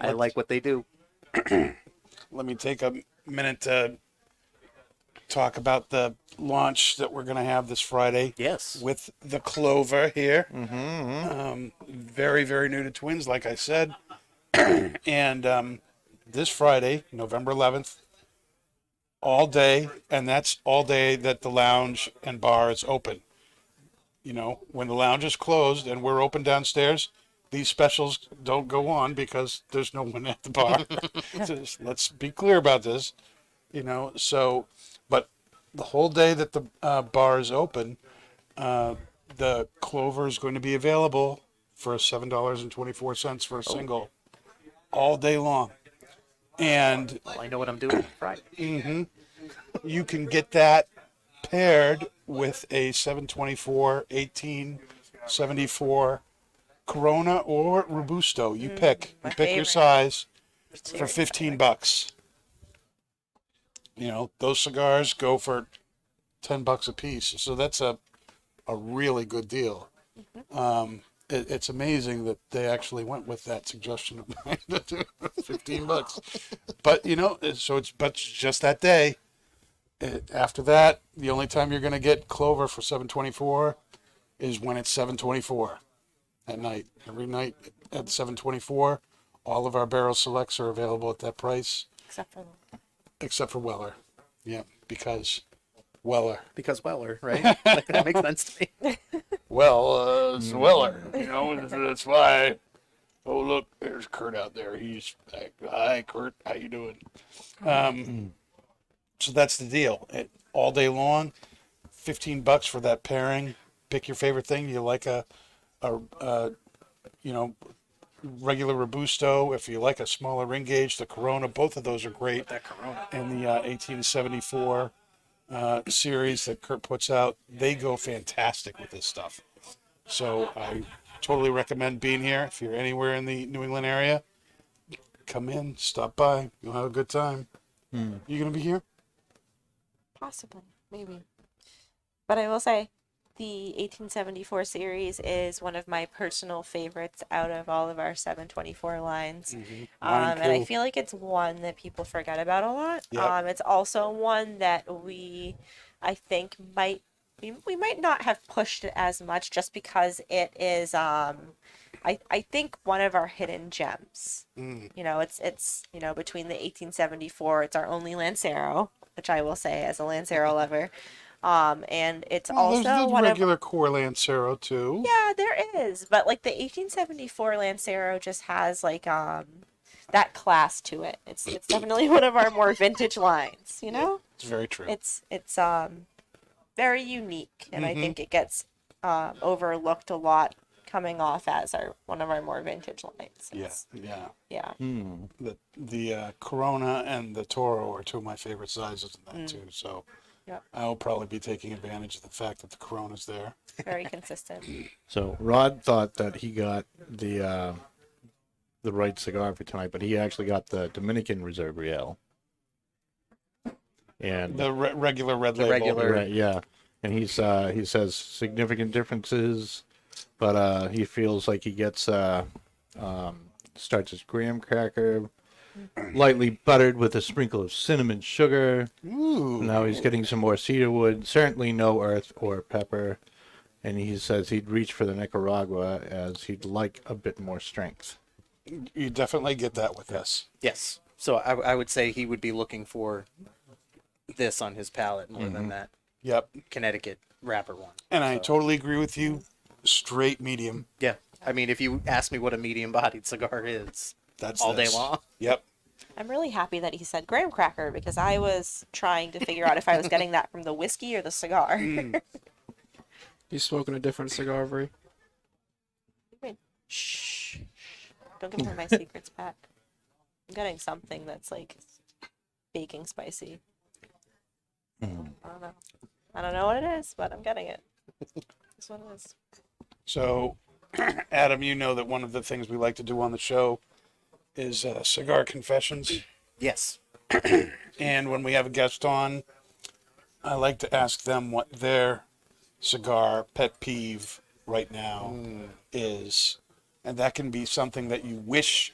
[SPEAKER 2] I like what they do.
[SPEAKER 1] Let me take a minute to talk about the launch that we're going to have this Friday.
[SPEAKER 2] Yes.
[SPEAKER 1] With the Clover here. Very, very new to Twins, like I said. And this Friday, November 11th, all day, and that's all day that the lounge and bar is open. When the lounge is closed and we're open downstairs, these specials don't go on because there's no one at the bar. Let's be clear about this, So, but the whole day that the bar is open, the Clover is going to be available for $7.24 for a single, all day long. And
[SPEAKER 2] Well, I know what I'm doing Friday.
[SPEAKER 1] you can get that paired with a 724, 1874 Corona or Robusto. You pick. You pick your size for $15. Those cigars go for $10 a piece. So that's a really good deal. It's amazing that they actually went with that suggestion of mine to do $15. But but just that day. After that, the only time you're going to get Clover for $7.24 is when it's $7.24 at night. Every night at $7.24, all of our barrel selects are available at that price, except for Weller. Yeah, because Weller.
[SPEAKER 2] Because Weller, right? Like, that makes sense to me.
[SPEAKER 1] Well, it's Weller. That's why. Oh, look, there's Kurt out there. He's back. Hi, Kurt. How you doing? So that's the deal. All day long, $15 for that pairing. Pick your favorite thing. You like a regular Robusto. If you like a smaller ring gauge, the Corona. Both of those are great.
[SPEAKER 2] That Corona.
[SPEAKER 1] And the 1874 series that Kurt puts out, they go fantastic with this stuff. So I totally recommend being here. If you're anywhere in the New England area, come in, stop by. You'll have a good time. You gonna be here?
[SPEAKER 4] Possibly, maybe. But I will say, the 1874 series is one of my personal favorites out of all of our 724 lines. And I feel like it's one that people forget about a lot.
[SPEAKER 1] Yep.
[SPEAKER 4] It's also one that I think we might not have pushed it as much just because it is I think one of our hidden gems. It's between the 1874, it's our only Lancero, which I will say as a Lancero lover. And it's also
[SPEAKER 1] there's the
[SPEAKER 4] one
[SPEAKER 1] regular core Lancero too.
[SPEAKER 4] Yeah, there is, but like the 1874 Lancero just has like that class to it. It's definitely one of our more vintage lines.
[SPEAKER 1] It's very true.
[SPEAKER 4] It's very unique, and I think it gets overlooked a lot coming off as one of our more vintage lines. Yeah.
[SPEAKER 1] The Corona and the Toro are two of my favorite sizes in that too. So I'll probably be taking advantage of the fact that the Corona's there.
[SPEAKER 4] Very consistent.
[SPEAKER 5] So Rod thought that he got the right cigar for tonight, but he actually got the Dominican Reserve Real. And
[SPEAKER 1] The regular red label.
[SPEAKER 2] regular-
[SPEAKER 5] right, yeah, and he says significant differences, but he feels like he gets starts as graham cracker, lightly buttered with a sprinkle of cinnamon sugar.
[SPEAKER 1] Ooh.
[SPEAKER 5] Now he's getting some more cedar wood, certainly no earth or pepper, and he says he'd reach for the Nicaragua as he'd like a bit more strength.
[SPEAKER 1] You definitely get that with this.
[SPEAKER 2] Yes. So I would say he would be looking for this on his palate more than that
[SPEAKER 1] Yep.
[SPEAKER 2] Connecticut wrapper one.
[SPEAKER 1] And I totally agree with you. Straight medium.
[SPEAKER 2] Yeah. I mean, if you ask me what a medium-bodied cigar is,
[SPEAKER 1] That's
[SPEAKER 2] all
[SPEAKER 1] this.
[SPEAKER 2] day long.
[SPEAKER 1] Yep.
[SPEAKER 4] I'm really happy that he said graham cracker because I was trying to figure out if I was getting that from the whiskey or the cigar.
[SPEAKER 3] He's smoking a different cigar, Brie.
[SPEAKER 4] Shh. Don't give away my secrets, Pat. I'm getting something that's like baking spicy. I don't know. I don't know what it is, but I'm getting it. That's what it is.
[SPEAKER 1] So, Adam, you know that one of the things we like to do on the show is cigar confessions.
[SPEAKER 2] Yes.
[SPEAKER 1] And when we have a guest on, I like to ask them what their cigar pet peeve right now is. And that can be something that you wish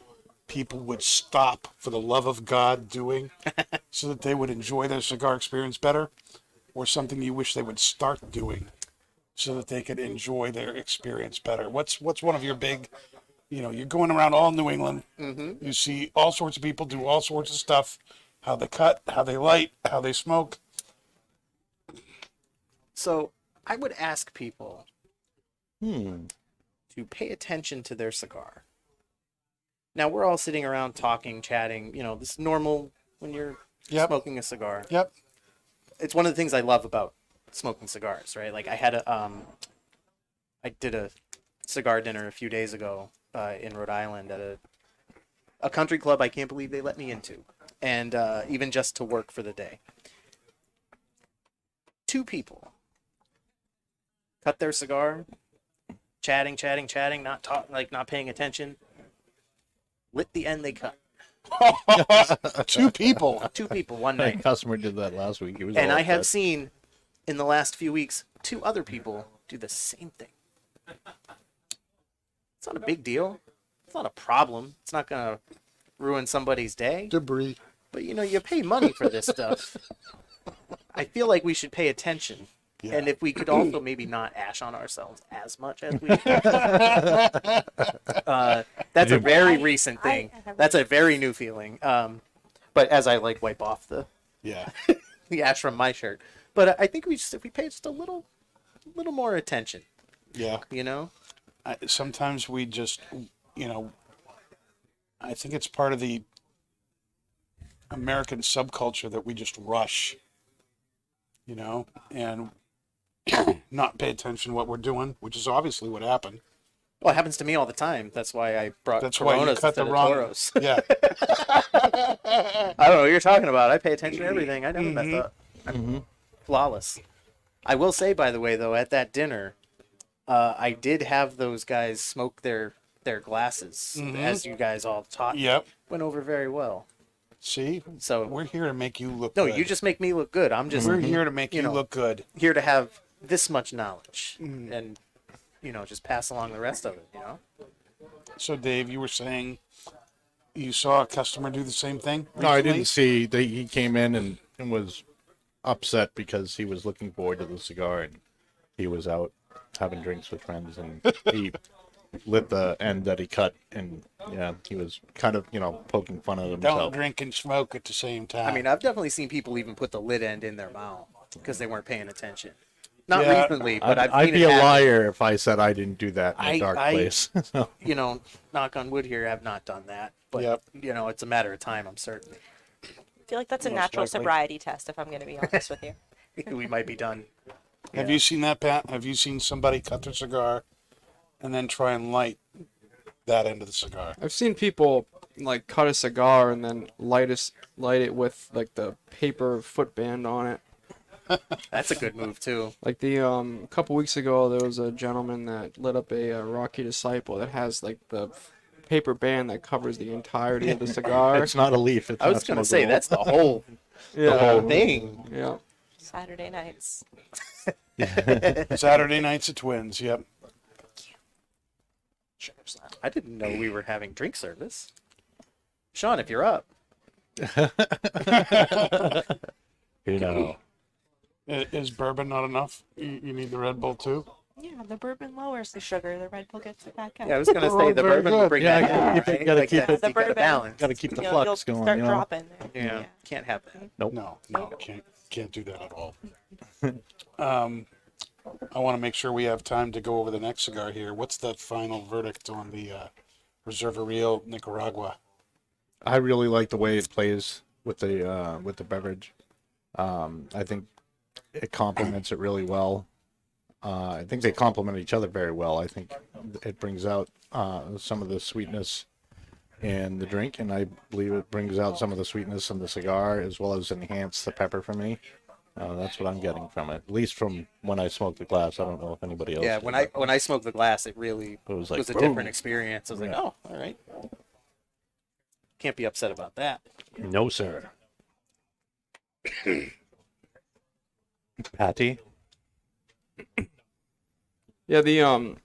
[SPEAKER 1] people would stop for the love of God doing so that they would enjoy their cigar experience better, or something you wish they would start doing so that they could enjoy their experience better. What's one of your big, you're going around all New England. Mm-hmm. You see all sorts of people do all sorts of stuff, how they cut, how they light, how they smoke.
[SPEAKER 2] So I would ask people to pay attention to their cigar. Now, we're all sitting around talking, chatting. This is normal when you're smoking a cigar.
[SPEAKER 1] Yep.
[SPEAKER 2] It's one of the things I love about smoking cigars, right? Like I did a cigar dinner a few days ago in Rhode Island at a country club I can't believe they let me into, and even just to work for the day. 2 people cut their cigar, chatting, not paying attention. Lit the end they cut.
[SPEAKER 1] 2 people.
[SPEAKER 2] 2 people one
[SPEAKER 5] My
[SPEAKER 2] night.
[SPEAKER 5] customer did that last week. He was
[SPEAKER 2] And
[SPEAKER 5] all
[SPEAKER 2] I have
[SPEAKER 5] upset.
[SPEAKER 2] seen in the last few weeks 2 other people do the same thing. It's not a big deal. It's not a problem. It's not going to ruin somebody's day.
[SPEAKER 1] Debris.
[SPEAKER 2] But you pay money for this stuff. I feel like we should pay attention.
[SPEAKER 1] Yeah.
[SPEAKER 2] And if we could also maybe not ash on ourselves as much as we that's a very recent thing. That's a very new feeling. But as I wipe off the ash from my shirt. But I think if we pay just a little more attention.
[SPEAKER 1] Yeah. Sometimes we just, I think it's part of the American subculture that we just rush, and not pay attention to what we're doing, which is obviously what happened.
[SPEAKER 2] Well, it happens to me all the time. That's why I brought
[SPEAKER 1] That's why you
[SPEAKER 2] Coronas
[SPEAKER 1] cut the
[SPEAKER 2] instead of
[SPEAKER 1] wrong.
[SPEAKER 2] Toros.
[SPEAKER 1] Yeah.
[SPEAKER 2] I don't know what you're talking about. I pay attention to everything. I never mess up. I'm flawless. I will say, by the way, though, at that dinner, I did have those guys smoke their glasses, as you guys all taught.
[SPEAKER 1] Yep.
[SPEAKER 2] Went over very well.
[SPEAKER 1] See,
[SPEAKER 2] So
[SPEAKER 1] we're here to make you look
[SPEAKER 2] no,
[SPEAKER 1] good.
[SPEAKER 2] you just make me look good. I'm just
[SPEAKER 1] We're here to make you
[SPEAKER 2] know,
[SPEAKER 1] look good.
[SPEAKER 2] here to have this much knowledge and just pass along the rest of it.
[SPEAKER 1] So, Dave, you were saying you saw a customer do the same thing?
[SPEAKER 5] No, I
[SPEAKER 1] recently?
[SPEAKER 5] didn't see. He came in and was upset because he was looking forward to the cigar and he was out having drinks with friends and he lit the end that he cut and he was kind of poking fun at
[SPEAKER 1] Don't
[SPEAKER 5] himself.
[SPEAKER 1] drink and smoke at the same time.
[SPEAKER 2] I mean, I've definitely seen people even put the lid end in their mouth because they weren't paying attention. Not
[SPEAKER 1] Yeah,
[SPEAKER 2] recently, but I've
[SPEAKER 5] I'd
[SPEAKER 2] seen
[SPEAKER 5] be
[SPEAKER 2] it
[SPEAKER 5] a
[SPEAKER 2] happen.
[SPEAKER 5] liar if I said I didn't do that in a dark
[SPEAKER 2] I-
[SPEAKER 5] place. So,
[SPEAKER 2] Knock on wood here, have not done that. But,
[SPEAKER 1] Yep.
[SPEAKER 2] it's a matter of time, I'm certain.
[SPEAKER 4] I feel like that's a
[SPEAKER 1] Most
[SPEAKER 4] natural
[SPEAKER 1] likely.
[SPEAKER 4] sobriety test, if I'm going to be honest with you.
[SPEAKER 2] We might be done.
[SPEAKER 1] Have you seen that, Pat? Have you seen somebody cut their cigar and then try and light that end of the cigar?
[SPEAKER 3] I've seen people cut a cigar and then light it with the paper footband on it.
[SPEAKER 2] That's a good move, too.
[SPEAKER 3] A couple weeks ago, there was a gentleman that lit up a Rocky Disciple that has the paper band that covers the entirety of the cigar.
[SPEAKER 5] it's not a leaf. It's
[SPEAKER 2] I was
[SPEAKER 5] not
[SPEAKER 2] going to say,
[SPEAKER 5] smokable.
[SPEAKER 2] that's the whole
[SPEAKER 3] Yeah,
[SPEAKER 2] thing.
[SPEAKER 3] yeah.
[SPEAKER 4] Saturday nights.
[SPEAKER 1] Saturday nights at Twins. Yep.
[SPEAKER 2] I didn't know we were having drink service. Sean, if you're up.
[SPEAKER 1] Is bourbon not enough? You need the Red Bull too?
[SPEAKER 4] Yeah, the bourbon lowers the sugar. The Red Bull gets it back up.
[SPEAKER 2] Yeah, I was going to say the
[SPEAKER 1] very
[SPEAKER 2] bourbon will
[SPEAKER 1] good.
[SPEAKER 2] bring
[SPEAKER 5] Yeah,
[SPEAKER 2] that down.
[SPEAKER 5] keep it-
[SPEAKER 2] Right?
[SPEAKER 5] gotta
[SPEAKER 2] Like
[SPEAKER 5] keep
[SPEAKER 2] that,
[SPEAKER 5] it-
[SPEAKER 4] The
[SPEAKER 2] you gotta
[SPEAKER 4] bourbon.
[SPEAKER 2] balance.
[SPEAKER 5] Got to keep the
[SPEAKER 4] You'll
[SPEAKER 5] flux going.
[SPEAKER 4] start dropping.
[SPEAKER 2] Yeah, can't have that.
[SPEAKER 1] No, can't do that at all. I want to make sure we have time to go over the next cigar here. What's the final verdict on the Reserva Real Nicaragua?
[SPEAKER 5] I really like the way it plays with the beverage. I think it complements it really well. I think they complement each other very well. I think it brings out some of the sweetness in the drink, and I believe it brings out some of the sweetness in the cigar as well as enhance the pepper for me. That's what I'm getting from it, at least from when I smoked the glass. I don't know if anybody else.
[SPEAKER 2] Yeah,
[SPEAKER 5] did,
[SPEAKER 2] when I smoked the glass, it really
[SPEAKER 5] it was like
[SPEAKER 2] a
[SPEAKER 5] boom.
[SPEAKER 2] different experience. I was like,
[SPEAKER 5] Yeah.
[SPEAKER 2] oh, all right, can't be upset about that.
[SPEAKER 5] No, sir. Patty.
[SPEAKER 3] Yeah, the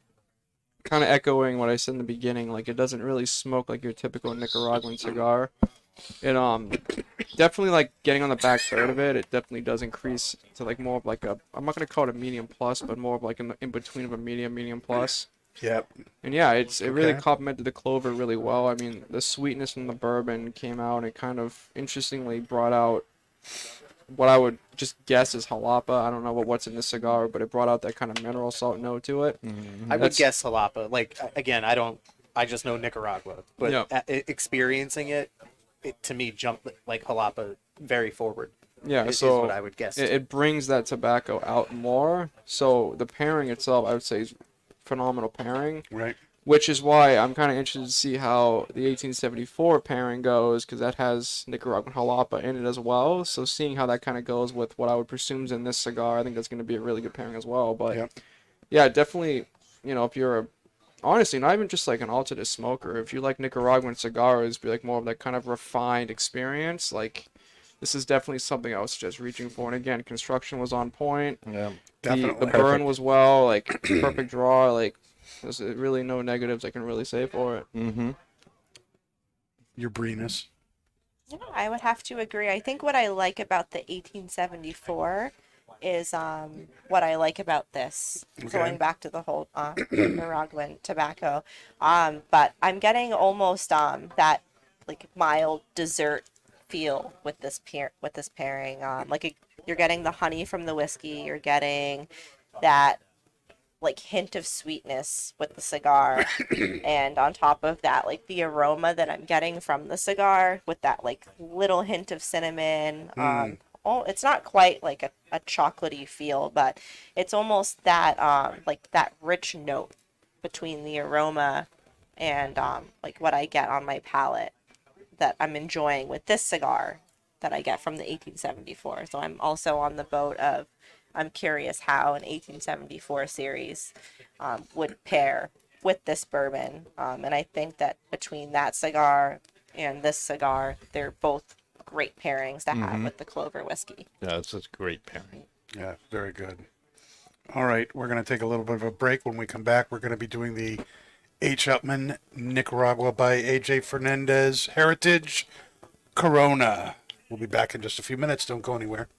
[SPEAKER 3] kind of echoing what I said in the beginning, like it doesn't really smoke like your typical Nicaraguan cigar. It definitely like getting on the back third of it. It definitely does increase to like more of like a, I'm not gonna call it a medium plus, but more of like in between of a medium plus.
[SPEAKER 1] Yep.
[SPEAKER 3] And yeah, it really
[SPEAKER 1] Okay.
[SPEAKER 3] complemented the clover really well. I mean, the sweetness from the bourbon came out and it kind of interestingly brought out what I would just guess is jalapa. I don't know what's in the cigar, but it brought out that kind of mineral salt note to it.
[SPEAKER 2] I would guess jalapa. Like again, I just know Nicaragua, but
[SPEAKER 3] Yeah.
[SPEAKER 2] Experiencing it to me jumped like jalapa very forward.
[SPEAKER 3] Yeah,
[SPEAKER 2] Is
[SPEAKER 3] so
[SPEAKER 2] what I would guess.
[SPEAKER 3] it brings that tobacco out more. So the pairing itself, I would say, is phenomenal pairing.
[SPEAKER 1] Right.
[SPEAKER 3] Which is why I'm kind of interested to see how the 1874 pairing goes, because that has Nicaraguan jalapa in it as well. So seeing how that kind of goes with what I would presume is in this cigar, I think that's going to be a really good pairing as well. But
[SPEAKER 1] Yep.
[SPEAKER 3] yeah, definitely, if you're honestly not even just like an Altadis smoker, if you like Nicaraguan cigars, be like more of that kind of refined experience, like this is definitely something I would suggest reaching for. And again, construction was on point.
[SPEAKER 5] Yeah.
[SPEAKER 3] The
[SPEAKER 1] Definitely.
[SPEAKER 3] burn was well, like perfect draw, like. There's really no negatives I can really say for it.
[SPEAKER 5] Mm-hmm.
[SPEAKER 1] Your Breenus.
[SPEAKER 4] Yeah, I would have to agree. I think what I like about the 1874 is what I like about this.
[SPEAKER 1] Okay.
[SPEAKER 4] Going back to the whole Nicaraguan tobacco, but I'm getting almost that like mild dessert feel with this pairing. You're getting the honey from the whiskey. You're getting that like hint of sweetness with the cigar, and on top of that, like the aroma that I'm getting from the cigar with that like little hint of cinnamon. It's not quite like a chocolatey feel, but it's almost that like that rich note between the aroma and like what I get on my palate that I'm enjoying with this cigar that I get from the 1874. So I'm also on the boat of I'm curious how an 1874 series would pair with this bourbon. And I think that between that cigar and this cigar, they're both great pairings to have with the Clover whiskey.
[SPEAKER 5] Yeah, it's a great pairing.
[SPEAKER 1] Yeah, very good. All right, we're going to take a little bit of a break. When we come back, we're going to be doing the H. Upmann Nicaragua by AJ Fernandez Heritage Corona. We'll be back in just a few minutes. Don't go anywhere.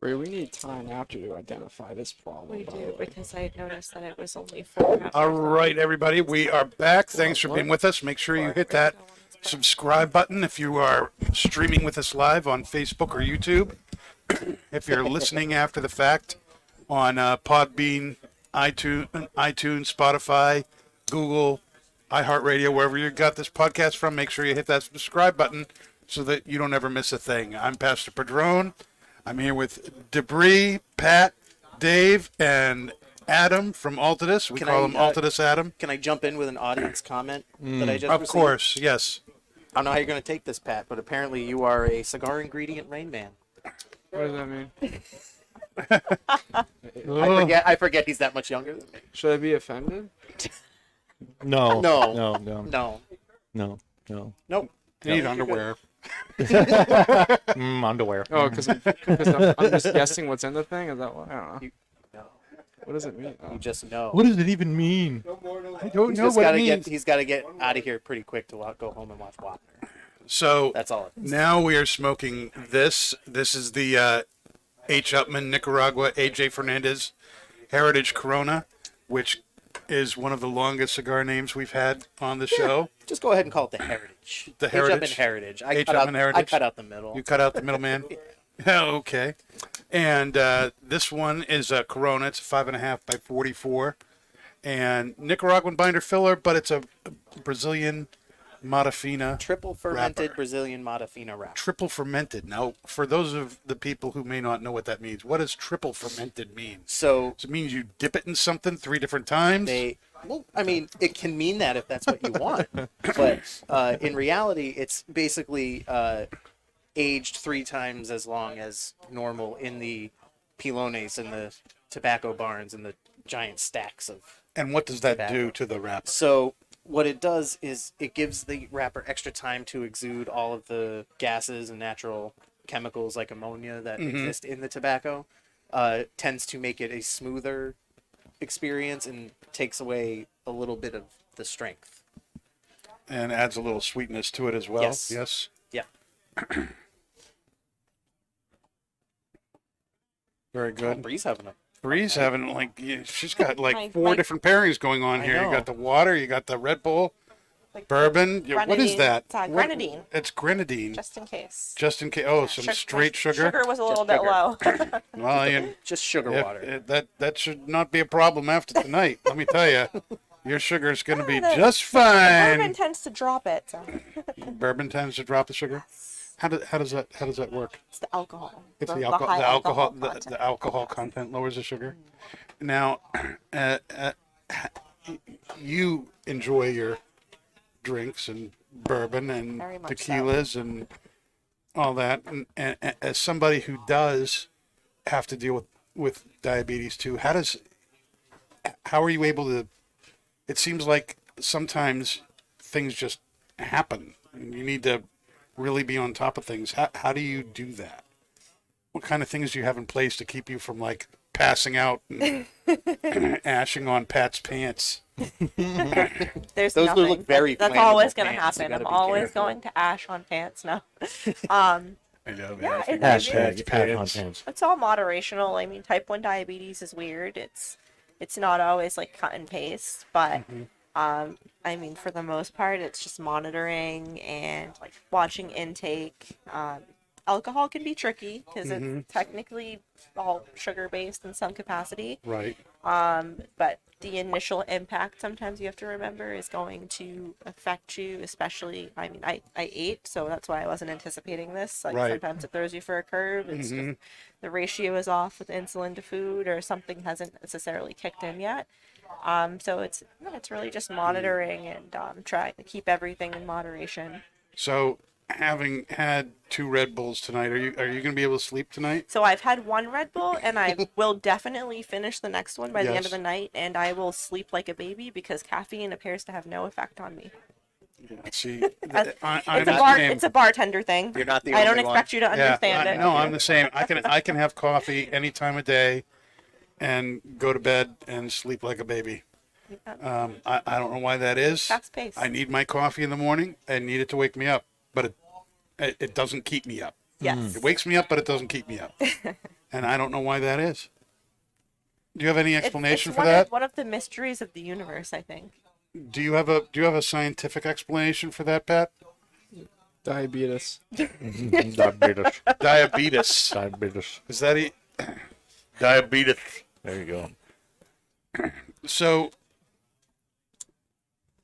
[SPEAKER 3] Ray, we need time after to identify this problem.
[SPEAKER 4] We
[SPEAKER 3] by
[SPEAKER 4] do,
[SPEAKER 3] the way.
[SPEAKER 4] because I had noticed that it was only 4
[SPEAKER 1] All right, everybody, we are back. Thanks for being with us. Make sure you hit that subscribe button if you are streaming with us live on Facebook or YouTube. If you're listening after the fact on Podbean, iTunes, Spotify, Google, iHeartRadio, wherever you got this podcast from, make sure you hit that subscribe button so that you don't ever miss a thing. I'm Pastor Padron. I'm here with Debris, Pat, Dave, and Adam from Altadis. We call him Altadis Adam.
[SPEAKER 2] Can I jump in with an audience comment that I just
[SPEAKER 1] Of
[SPEAKER 2] received?
[SPEAKER 1] course, yes.
[SPEAKER 2] I don't know how you're going to take this, Pat, but apparently you are a cigar ingredient Rain Man.
[SPEAKER 3] What does that mean?
[SPEAKER 2] I forget he's that much younger than me.
[SPEAKER 3] Should I be offended?
[SPEAKER 5] No.
[SPEAKER 2] No.
[SPEAKER 5] No. No.
[SPEAKER 2] No.
[SPEAKER 5] No. No.
[SPEAKER 2] Nope.
[SPEAKER 1] You need underwear.
[SPEAKER 5] Underwear.
[SPEAKER 3] Oh, because I'm just guessing what's in the thing? Is that what? I don't know.
[SPEAKER 2] No.
[SPEAKER 3] What does it mean? Oh.
[SPEAKER 2] You just know.
[SPEAKER 5] What does it even mean?
[SPEAKER 1] I don't
[SPEAKER 2] He's
[SPEAKER 1] know
[SPEAKER 2] just
[SPEAKER 1] what
[SPEAKER 2] gotta
[SPEAKER 1] it means.
[SPEAKER 2] he's got to get out of here pretty quick to go home and watch Wapner.
[SPEAKER 1] So
[SPEAKER 2] That's all.
[SPEAKER 1] now we are smoking this. This is the H. Upmann Nicaragua AJ Fernandez Heritage Corona, which is one of the longest cigar names we've had on the show.
[SPEAKER 2] Just go ahead and call it the Heritage.
[SPEAKER 1] The
[SPEAKER 2] H. Upmann
[SPEAKER 1] Heritage?
[SPEAKER 2] Heritage.
[SPEAKER 1] H. Upmann Heritage?
[SPEAKER 2] I cut out the middle.
[SPEAKER 1] You cut out the middleman. Yeah, okay. And this one is a Corona. It's 5.5 by 44, and Nicaraguan binder filler, but it's a Brazilian Matafina.
[SPEAKER 2] Triple fermented
[SPEAKER 1] wrapper.
[SPEAKER 2] Brazilian Matafina wrapper.
[SPEAKER 1] Triple fermented. Now, for those of the people who may not know what that means, what does triple fermented mean?
[SPEAKER 2] So
[SPEAKER 1] Does it mean you dip it in something 3 different times?
[SPEAKER 2] well, I mean, it can mean that if that's what you want, but in reality, it's basically aged 3 times as long as normal in the pilones and the tobacco barns and the giant stacks of.
[SPEAKER 1] And what does that
[SPEAKER 2] Tobacco.
[SPEAKER 1] do to the wrapper?
[SPEAKER 2] So what it does is it gives the wrapper extra time to exude all of the gases and natural chemicals like ammonia that exist in the tobacco. Tends to make it a smoother experience and takes away a little bit of the strength.
[SPEAKER 1] And adds a little sweetness to it as well.
[SPEAKER 2] Yes. Yeah.
[SPEAKER 1] Very good.
[SPEAKER 2] Bree's having a.
[SPEAKER 1] Bree's having she's got like
[SPEAKER 4] My-
[SPEAKER 1] 4
[SPEAKER 4] my-
[SPEAKER 1] different pairings going on
[SPEAKER 2] I
[SPEAKER 1] here. You
[SPEAKER 2] know.
[SPEAKER 1] got the water, you got the Red Bull,
[SPEAKER 4] Like
[SPEAKER 1] bourbon. What is
[SPEAKER 4] grenadine.
[SPEAKER 1] that?
[SPEAKER 4] It's grenadine.
[SPEAKER 1] It's grenadine.
[SPEAKER 4] Just in case.
[SPEAKER 1] Just in case. Oh, some straight sugar.
[SPEAKER 4] Sugar was a little
[SPEAKER 2] Just
[SPEAKER 4] bit low.
[SPEAKER 1] Well,
[SPEAKER 2] Just sugar water.
[SPEAKER 1] that should not be a problem after tonight. Let me tell you, your sugar is going to be
[SPEAKER 4] the-
[SPEAKER 1] just
[SPEAKER 4] Bourbon
[SPEAKER 1] fine.
[SPEAKER 4] tends to drop it. So.
[SPEAKER 1] Bourbon tends to drop the sugar. How does that work?
[SPEAKER 4] It's the alcohol.
[SPEAKER 1] It's the
[SPEAKER 4] high
[SPEAKER 1] alcohol.
[SPEAKER 4] content.
[SPEAKER 1] The alcohol content lowers the sugar. Now, you enjoy your drinks and bourbon and
[SPEAKER 4] Very much so.
[SPEAKER 1] tequilas and all that, and as somebody who does have to deal with diabetes too, how are you able to? It seems like sometimes things just happen, and you need to really be on top of things. How do you do that? What kind of things do you have in place to keep you from like passing out and ashing on Pat's pants?
[SPEAKER 4] There's
[SPEAKER 2] Those
[SPEAKER 4] nothing.
[SPEAKER 2] look very
[SPEAKER 4] That's
[SPEAKER 2] flammable
[SPEAKER 4] always going to
[SPEAKER 2] pants. You
[SPEAKER 4] happen.
[SPEAKER 2] gotta
[SPEAKER 4] I'm
[SPEAKER 2] be
[SPEAKER 4] always
[SPEAKER 2] careful.
[SPEAKER 4] going to ash on pants now.
[SPEAKER 1] I know,
[SPEAKER 4] Yeah,
[SPEAKER 1] man.
[SPEAKER 5] Hashtag Pat on pants.
[SPEAKER 4] It's all moderational. I mean, type 1 diabetes is weird. It's not always like cut and paste, but I mean, for the most part, it's just monitoring and like watching intake. Alcohol can be tricky because it's technically all sugar based in some capacity.
[SPEAKER 1] Right.
[SPEAKER 4] But the initial impact, sometimes you have to remember, is going to affect you, especially, I mean, I ate, so that's why I wasn't anticipating this. Like,
[SPEAKER 1] Right.
[SPEAKER 4] sometimes it throws you for a curve. It's just the ratio is off with insulin to food, or something hasn't necessarily kicked in yet. So it's really just monitoring and trying to keep everything in moderation.
[SPEAKER 1] So, having had 2 Red Bulls tonight, are you going to be able to sleep tonight?
[SPEAKER 4] So I've had 1 Red Bull, and I will definitely finish the next one by the end
[SPEAKER 1] Yes.
[SPEAKER 4] of the night, and I will sleep like a baby because caffeine appears to have no effect on me.
[SPEAKER 1] See, I'm
[SPEAKER 4] It's
[SPEAKER 1] the
[SPEAKER 4] a
[SPEAKER 1] same.
[SPEAKER 4] it's a bartender thing.
[SPEAKER 2] You're not the
[SPEAKER 4] I don't
[SPEAKER 2] only one.
[SPEAKER 4] expect you to understand it.
[SPEAKER 1] No, I'm the same. I can have coffee any time of day, and go to bed and sleep like a baby. I don't know why that is.
[SPEAKER 4] Fast pace.
[SPEAKER 1] I need my coffee in the morning. I need it to wake me up, but it doesn't keep me up.
[SPEAKER 4] Yes.
[SPEAKER 1] It wakes me up, but it doesn't keep me up. and I don't know why that is. Do you have any explanation
[SPEAKER 4] it's
[SPEAKER 1] for that?
[SPEAKER 4] one of the mysteries of the universe, I think.
[SPEAKER 1] Do you have a scientific explanation for that, Pat?
[SPEAKER 3] Diabetes.
[SPEAKER 5] Diabetes.
[SPEAKER 1] Diabetes.
[SPEAKER 5] Diabetes.
[SPEAKER 1] Is that it?
[SPEAKER 5] Diabetes. There you go.
[SPEAKER 1] So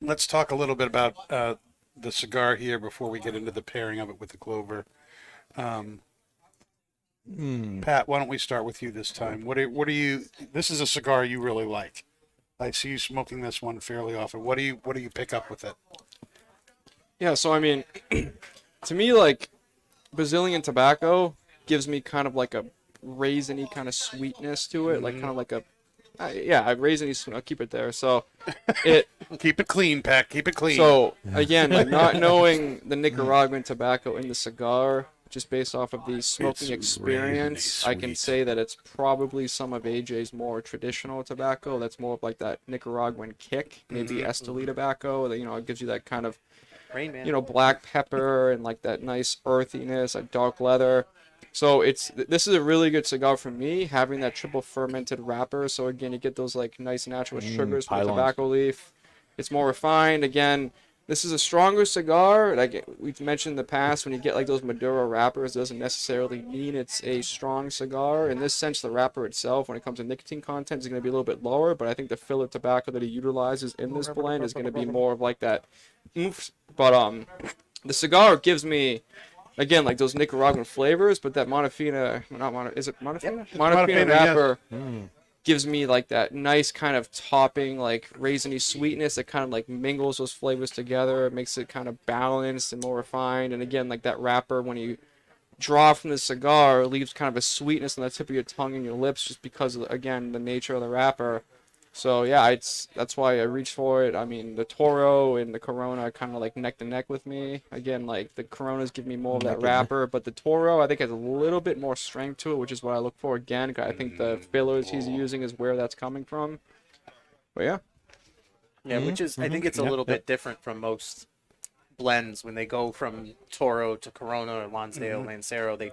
[SPEAKER 1] let's talk a little bit about the cigar here before we get into the pairing of it with the clover. Pat, why don't we start with you this time? What are you? This is a cigar you really like. I see you smoking this one fairly often. What do you pick up with it?
[SPEAKER 3] Yeah, so I mean, to me, like, Brazilian tobacco gives me kind of like a raisiny kind of sweetness to it, like kind of like a, raisiny. I'll keep it there. So,
[SPEAKER 1] Keep it clean, Pat. Keep it clean.
[SPEAKER 3] So again, like not knowing the Nicaraguan tobacco in the cigar, just based off of the smoking experience, I can say that it's probably some of AJ's more traditional tobacco. That's more of like that Nicaraguan kick, maybe Esteli tobacco. That it gives you that kind of
[SPEAKER 2] Rain Man.
[SPEAKER 3] black pepper and like that nice earthiness, like dark leather. So this is a really good cigar for me, having that triple fermented wrapper. So again, you get those like nice natural sugars from the tobacco leaf. It's more refined. Again, this is a stronger cigar. Like we've mentioned in the past, when you get like those Maduro wrappers, it doesn't necessarily mean it's a strong cigar. In this sense, the wrapper itself, when it comes to nicotine content, is going to be a little bit lower. But I think the filler tobacco that he utilizes in this blend is going to be more of like that oomph. But the cigar gives me, again, like those Nicaraguan flavors, but that is it Montefina?
[SPEAKER 1] Yep.
[SPEAKER 3] Montefina
[SPEAKER 1] Montefina,
[SPEAKER 3] wrapper gives me like that nice kind of topping, like raisiny sweetness that kind of like mingles those flavors together. It makes it kind of balanced and more refined. And again, like that wrapper, when you draw from the cigar, it leaves kind of a sweetness on the tip of your tongue and your lips just because of, again, the nature of the wrapper. So yeah, that's why I reached for it. I mean, the Toro and the Corona are kind of like neck to neck with me. Again, like the Coronas give me more of that wrapper, but the Toro I think has a little bit more strength to it, which is what I look for again. 'Cause I think the fillers he's using is where that's coming from. But yeah.
[SPEAKER 2] Yeah, which is I think it's a little bit different from most blends when they go from Toro to Corona or Lonsdale, Lancero. The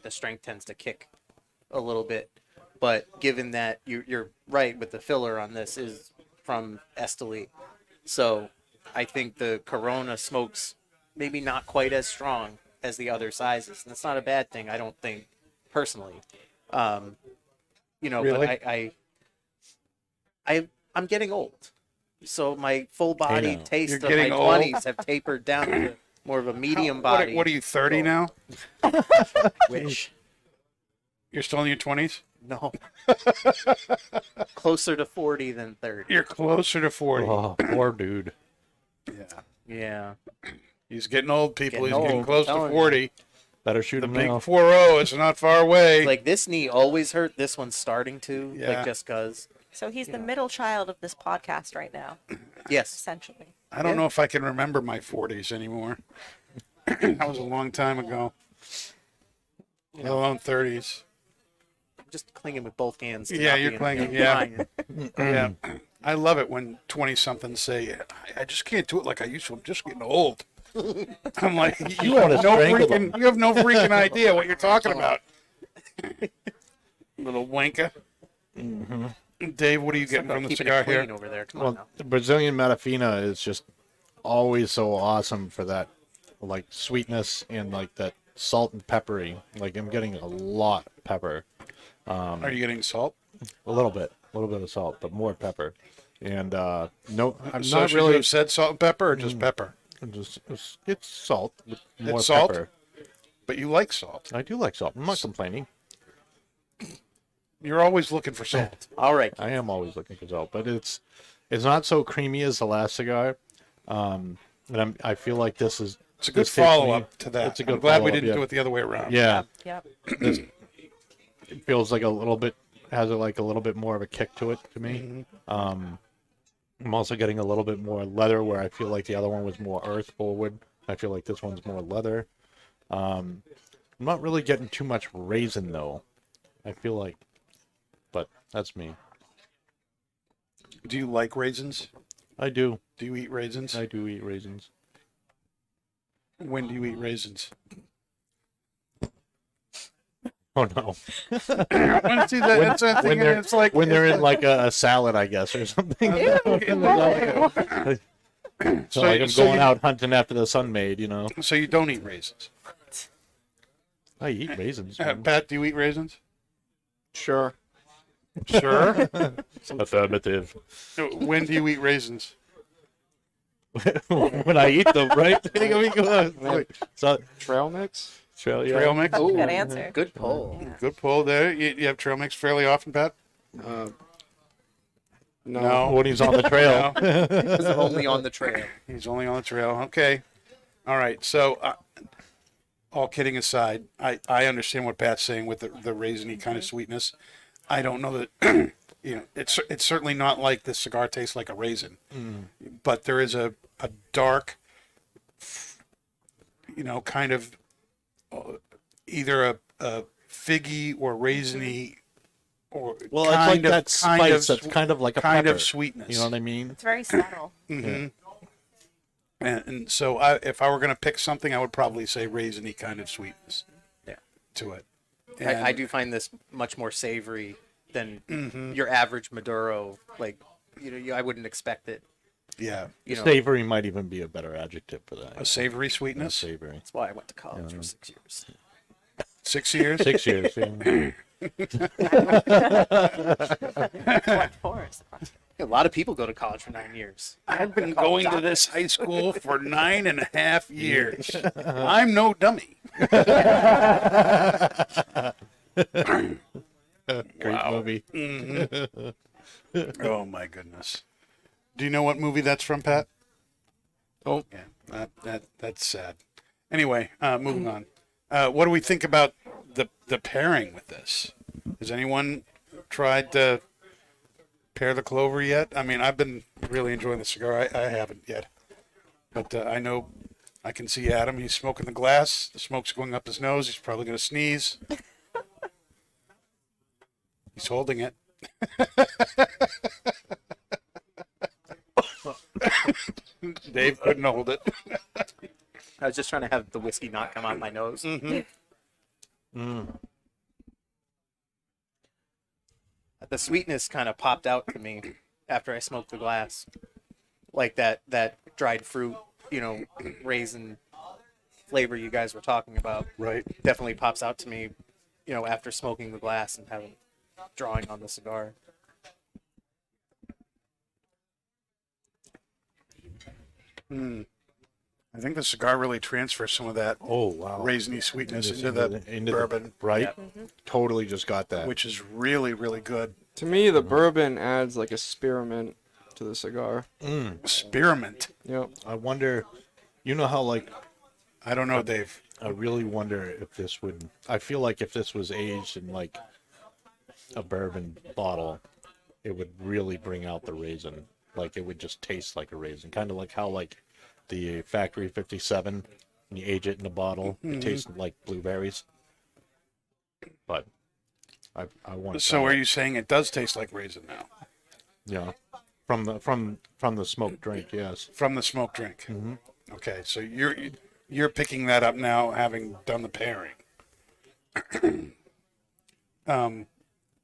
[SPEAKER 2] strength tends to kick a little bit. But given that you're right with the filler on this is from Esteli, so I think the Corona smokes maybe not quite as strong as the other sizes. And that's not a bad thing, I don't think, personally.
[SPEAKER 1] Really?
[SPEAKER 2] But I'm getting old, so my full body taste
[SPEAKER 1] You're
[SPEAKER 2] of my
[SPEAKER 1] getting old.
[SPEAKER 2] 20s have tapered down to more of a medium body.
[SPEAKER 1] What are you, 30 now?
[SPEAKER 2] Which
[SPEAKER 1] You're still in your 20s?
[SPEAKER 2] no, closer to 40 than 30.
[SPEAKER 1] You're closer to 40.
[SPEAKER 5] Oh, poor dude.
[SPEAKER 1] Yeah.
[SPEAKER 2] Yeah.
[SPEAKER 1] He's getting old, people.
[SPEAKER 2] Getting
[SPEAKER 1] He's getting
[SPEAKER 2] old,
[SPEAKER 1] close to
[SPEAKER 2] I'm telling
[SPEAKER 1] 40.
[SPEAKER 5] Better shoot
[SPEAKER 1] The
[SPEAKER 5] him
[SPEAKER 1] big
[SPEAKER 5] now.
[SPEAKER 1] 4-0 is not far away.
[SPEAKER 2] Like this knee always hurt. This one's starting to,
[SPEAKER 1] Yeah.
[SPEAKER 2] like just cause.
[SPEAKER 4] So he's the middle child of this podcast right now,
[SPEAKER 2] Yes.
[SPEAKER 4] essentially.
[SPEAKER 1] I don't know if I can remember my 40s anymore. That was a long time ago. Let alone 30s.
[SPEAKER 2] Just clinging with both hands. to
[SPEAKER 1] Yeah,
[SPEAKER 2] not
[SPEAKER 1] you're
[SPEAKER 2] being-
[SPEAKER 1] clinging, yeah.
[SPEAKER 2] Fine.
[SPEAKER 1] Yeah. I love it when 20-somethings say, I just can't do it like I used to. I'm just getting old. I'm like, you
[SPEAKER 5] wanna
[SPEAKER 1] have no
[SPEAKER 5] strangle
[SPEAKER 1] freaking, you have no freaking idea what you're talking about. Little wanker. Dave, what are you getting
[SPEAKER 2] Talk about
[SPEAKER 1] from the
[SPEAKER 2] keeping
[SPEAKER 1] cigar
[SPEAKER 2] it clean
[SPEAKER 1] here?
[SPEAKER 2] over there. Come on
[SPEAKER 5] Well,
[SPEAKER 2] now.
[SPEAKER 5] the Brazilian Metafina is just always so awesome for that, like, sweetness and, like, that salt and peppery. Like, I'm getting a lot of pepper.
[SPEAKER 1] Are you getting salt?
[SPEAKER 5] A little bit of salt, but more pepper. And, no, I'm
[SPEAKER 1] So
[SPEAKER 5] not
[SPEAKER 1] should you
[SPEAKER 5] really,
[SPEAKER 1] have said salt and pepper or just pepper?
[SPEAKER 5] it's salt with more
[SPEAKER 1] It's salt?
[SPEAKER 5] pepper.
[SPEAKER 1] But you like salt.
[SPEAKER 5] I do like salt. I'm not complaining.
[SPEAKER 1] You're always looking for salt.
[SPEAKER 2] All right.
[SPEAKER 5] I am always looking for salt, but it's not so creamy as the last cigar. And I feel like this is
[SPEAKER 1] It's a good
[SPEAKER 5] this takes me-
[SPEAKER 1] follow-up to that.
[SPEAKER 5] It's a good
[SPEAKER 1] I'm glad we
[SPEAKER 5] follow-up,
[SPEAKER 1] didn't
[SPEAKER 5] yeah.
[SPEAKER 1] do it the other way around.
[SPEAKER 5] Yeah,
[SPEAKER 4] Yep.
[SPEAKER 5] it feels like a little bit has like a little bit more of a kick to it to me. I'm also getting a little bit more leather where I feel like the other one was more earth forward. I feel like this one's more leather. I'm not really getting too much raisin though. I feel like, but that's me.
[SPEAKER 1] Do you like raisins?
[SPEAKER 5] I do.
[SPEAKER 1] Do you eat raisins?
[SPEAKER 5] I do eat raisins.
[SPEAKER 1] When do you eat raisins?
[SPEAKER 5] Oh no!
[SPEAKER 1] See that? It's that thing, and it's like
[SPEAKER 5] when they're in like a salad, I guess, or something. So like I'm going out hunting after the sunmaid, you know.
[SPEAKER 1] So you don't eat raisins.
[SPEAKER 5] I eat raisins.
[SPEAKER 1] Pat, do you eat raisins?
[SPEAKER 3] Sure.
[SPEAKER 1] Sure.
[SPEAKER 5] Affirmative.
[SPEAKER 1] When do you eat raisins?
[SPEAKER 5] When I eat them, right? So
[SPEAKER 3] Trail mix?
[SPEAKER 1] Trail mix.
[SPEAKER 4] Good answer.
[SPEAKER 2] Good pull.
[SPEAKER 1] Good pull there. You have trail mix fairly often, Pat?
[SPEAKER 3] No.
[SPEAKER 5] when he's on the trail.
[SPEAKER 2] Because I'm only on the trail.
[SPEAKER 1] He's only on the trail. Okay. All right. So, all kidding aside, I understand what Pat's saying with the raisiny kind of sweetness. I don't know that, it's certainly not like the cigar tastes like a raisin, but there is a dark, kind of either a figgy or raisiny or
[SPEAKER 5] Well, it's like that spice that's kind of like a
[SPEAKER 1] kind
[SPEAKER 5] pepper.
[SPEAKER 1] of sweetness.
[SPEAKER 5] You know what I mean?
[SPEAKER 4] It's very subtle.
[SPEAKER 1] Mm-hmm. And so if I were going to pick something, I would probably say raisiny kind of sweetness to it.
[SPEAKER 2] I do find this much more savory than your average Maduro. Like, I wouldn't expect it.
[SPEAKER 1] Yeah.
[SPEAKER 5] Savory might even be a better adjective for that.
[SPEAKER 1] A savory sweetness?
[SPEAKER 5] Savory.
[SPEAKER 2] That's why I went to college for 6 years.
[SPEAKER 1] 6 years?
[SPEAKER 5] 6 years. Yeah.
[SPEAKER 2] A lot of people go to college for 9 years.
[SPEAKER 1] I've been going to this high school for 9.5 years. I'm no dummy.
[SPEAKER 5] Great movie.
[SPEAKER 1] Oh my goodness. Do you know what movie that's from, Pat?
[SPEAKER 3] Oh.
[SPEAKER 1] Yeah, that's sad. Anyway, moving on. What do we think about the pairing with this? Has anyone tried to pair the clover yet? I mean, I've been really enjoying the cigar. I haven't yet. But I know I can see Adam. He's smoking the glass. The smoke's going up his nose. He's probably going to sneeze. He's holding it. Dave couldn't hold it.
[SPEAKER 2] I was just trying to have the whiskey not come out my nose. The sweetness kind of popped out to me after I smoked the glass. Like that dried fruit, raisin flavor you guys were talking about.
[SPEAKER 1] Right.
[SPEAKER 2] Definitely pops out to me, after smoking the glass and drawing on the cigar.
[SPEAKER 1] I think the cigar really transfers some of that raisiny sweetness into the bourbon.
[SPEAKER 5] Right?
[SPEAKER 2] Yep.
[SPEAKER 5] Totally just got that.
[SPEAKER 1] Which is really, really good.
[SPEAKER 3] To me, the bourbon adds like a spearmint to the cigar.
[SPEAKER 1] Spearmint.
[SPEAKER 3] Yep.
[SPEAKER 5] I wonder, how
[SPEAKER 1] I don't know, Dave.
[SPEAKER 5] I really wonder if this would. I feel like if this was aged in like a bourbon bottle, it would really bring out the raisin. Like it would just taste like a raisin, kind of like how like the Factory 57, when you age it in a bottle, it tastes like blueberries. But I want.
[SPEAKER 1] So are you saying it does taste like raisin now?
[SPEAKER 5] Yeah, from the smoked drink, yes.
[SPEAKER 1] From the smoked drink. Okay, so you're picking that up now, having done the pairing.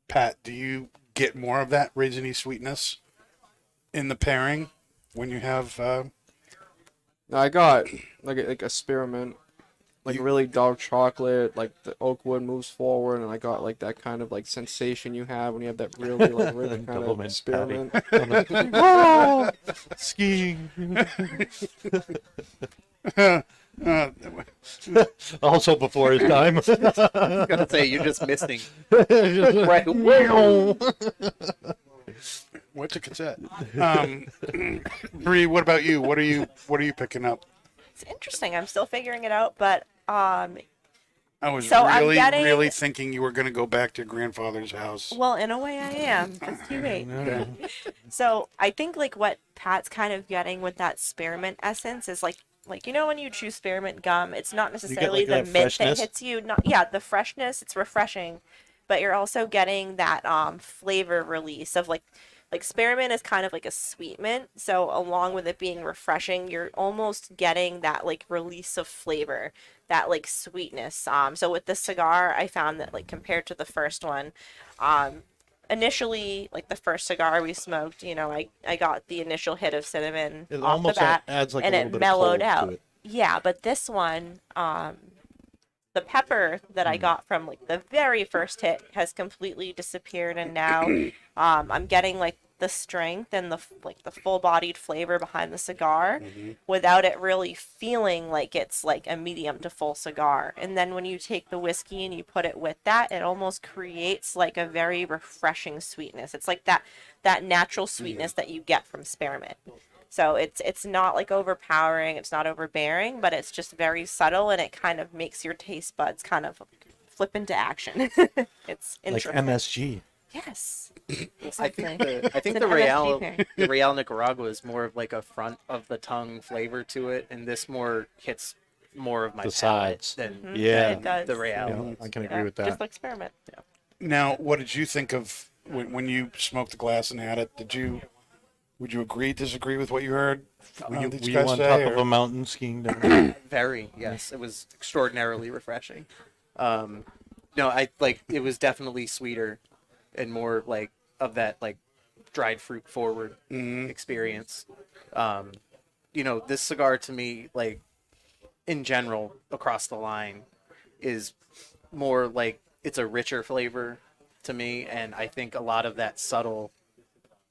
[SPEAKER 1] Pat, do you get more of that raisiny sweetness in the pairing when you have?
[SPEAKER 3] I got like a spearmint, like really dark chocolate, like the oak wood moves forward, and I got like that kind of like sensation you have when you have that really like rich kind of
[SPEAKER 5] Doublemint
[SPEAKER 3] spearmint.
[SPEAKER 5] Whoa! Skiing. Also before his time.
[SPEAKER 2] I was gonna say you're just missing. Right.
[SPEAKER 1] What's a cassette? Bree, what about you? What are you picking up?
[SPEAKER 4] It's interesting. I'm still figuring it out, but
[SPEAKER 1] I was
[SPEAKER 4] So I'm
[SPEAKER 1] really,
[SPEAKER 4] getting-
[SPEAKER 1] really thinking you were going to go back to your grandfather's house.
[SPEAKER 4] well, in a way, I am. Just you wait. So I think like what Pat's kind of getting with that spearmint essence is like when you chew spearmint gum, it's not necessarily
[SPEAKER 5] like,
[SPEAKER 4] the
[SPEAKER 5] that
[SPEAKER 4] mint
[SPEAKER 5] freshness?
[SPEAKER 4] that hits you. The freshness. It's refreshing, but you're also getting that flavor release of like Like spearmint is kind of like a sweet mint, so along with it being refreshing, you're almost getting that like release of flavor, that like sweetness. So with this cigar, I found that like compared to the first one, initially like the first cigar we smoked, I got the initial hit of cinnamon
[SPEAKER 5] It
[SPEAKER 4] off the
[SPEAKER 5] almost
[SPEAKER 4] bat,
[SPEAKER 5] adds like
[SPEAKER 4] and
[SPEAKER 5] a
[SPEAKER 4] it
[SPEAKER 5] little bit
[SPEAKER 4] mellowed
[SPEAKER 5] of cold
[SPEAKER 4] out.
[SPEAKER 5] to it.
[SPEAKER 4] Yeah, but this one, the pepper that I got from like the very first hit has completely disappeared, and now I'm getting like the strength and the full-bodied flavor behind the cigar without it really feeling like it's like a medium to full cigar. And then when you take the whiskey and you put it with that, it almost creates like a very refreshing sweetness. It's like that natural sweetness that you get from spearmint. So it's not like overpowering, it's not overbearing, but it's just very subtle, and it kind of makes your taste buds kind of flip into action. It's
[SPEAKER 5] Like
[SPEAKER 4] interesting.
[SPEAKER 5] MSG.
[SPEAKER 4] Yes.
[SPEAKER 2] I think the
[SPEAKER 4] an
[SPEAKER 2] Real
[SPEAKER 4] MSG pairing.
[SPEAKER 2] the Real Nicaragua is more of like a front of the tongue flavor to it, and this more hits more of my
[SPEAKER 5] The
[SPEAKER 2] palate
[SPEAKER 5] sides.
[SPEAKER 2] than
[SPEAKER 5] Yeah.
[SPEAKER 4] It does.
[SPEAKER 2] the Real.
[SPEAKER 5] Yeah, I can agree
[SPEAKER 4] Yeah,
[SPEAKER 5] with that.
[SPEAKER 4] just like spearmint.
[SPEAKER 1] Now, what did you think of when you smoked the glass and had it? Would you agree, disagree with what you heard?
[SPEAKER 5] Were you,
[SPEAKER 1] these
[SPEAKER 5] were you
[SPEAKER 1] guys
[SPEAKER 5] on
[SPEAKER 1] say,
[SPEAKER 5] top
[SPEAKER 1] or-
[SPEAKER 5] of a mountain skiing down?
[SPEAKER 2] Very, yes. It was extraordinarily refreshing. No, I like it was definitely sweeter and more like of that like dried fruit forward experience. This cigar to me, like in general across the line, is more like it's a richer flavor to me, and I think a lot of that subtle,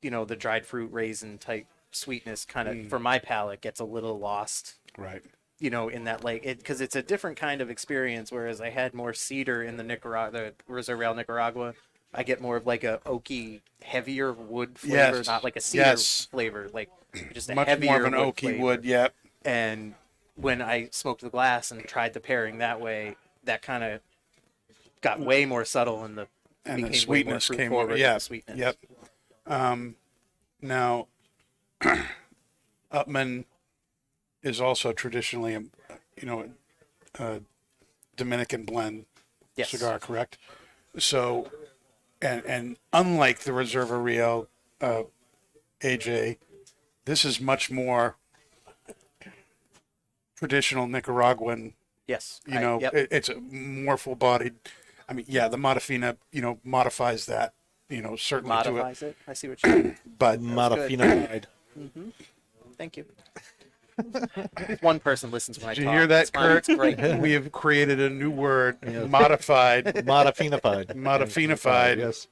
[SPEAKER 2] the dried fruit raisin type sweetness kind of for my palate gets a little lost.
[SPEAKER 1] Right.
[SPEAKER 2] In that like it because it's a different kind of experience. Whereas I had more cedar in the Reserva Nicaragua, I get more of like a oaky, heavier wood flavor,
[SPEAKER 1] Yes.
[SPEAKER 2] not like a cedar
[SPEAKER 1] Yes.
[SPEAKER 2] flavor, like just a
[SPEAKER 1] Much
[SPEAKER 2] heavier
[SPEAKER 1] more of an
[SPEAKER 2] wood
[SPEAKER 1] oaky
[SPEAKER 2] flavor.
[SPEAKER 1] wood. Yep.
[SPEAKER 2] And when I smoked the glass and tried the pairing that way, that kind of got way more subtle, and the
[SPEAKER 1] And the
[SPEAKER 2] became way more
[SPEAKER 1] sweetness
[SPEAKER 2] fruit
[SPEAKER 1] came
[SPEAKER 2] forward
[SPEAKER 1] over.
[SPEAKER 2] than
[SPEAKER 1] Yeah.
[SPEAKER 2] the sweetness.
[SPEAKER 1] Yep. Now, Upmann is also traditionally a Dominican blend
[SPEAKER 2] Yes.
[SPEAKER 1] cigar, correct? So, and unlike the Reserva Real, AJ, this is much more traditional Nicaraguan.
[SPEAKER 2] Yes.
[SPEAKER 1] Yep. It's a more full-bodied. I mean, yeah, the Modafina, modifies that, certainly
[SPEAKER 2] modifies it. I see what you mean.
[SPEAKER 1] but
[SPEAKER 5] Modafina.
[SPEAKER 2] Thank you. One person listens when I
[SPEAKER 1] did
[SPEAKER 2] talk.
[SPEAKER 1] you hear that,
[SPEAKER 2] It's fine.
[SPEAKER 1] Kurt?
[SPEAKER 2] It's great.
[SPEAKER 1] We have created a new word, modified,
[SPEAKER 5] Modafinified.
[SPEAKER 1] Modafinified.
[SPEAKER 5] Yes.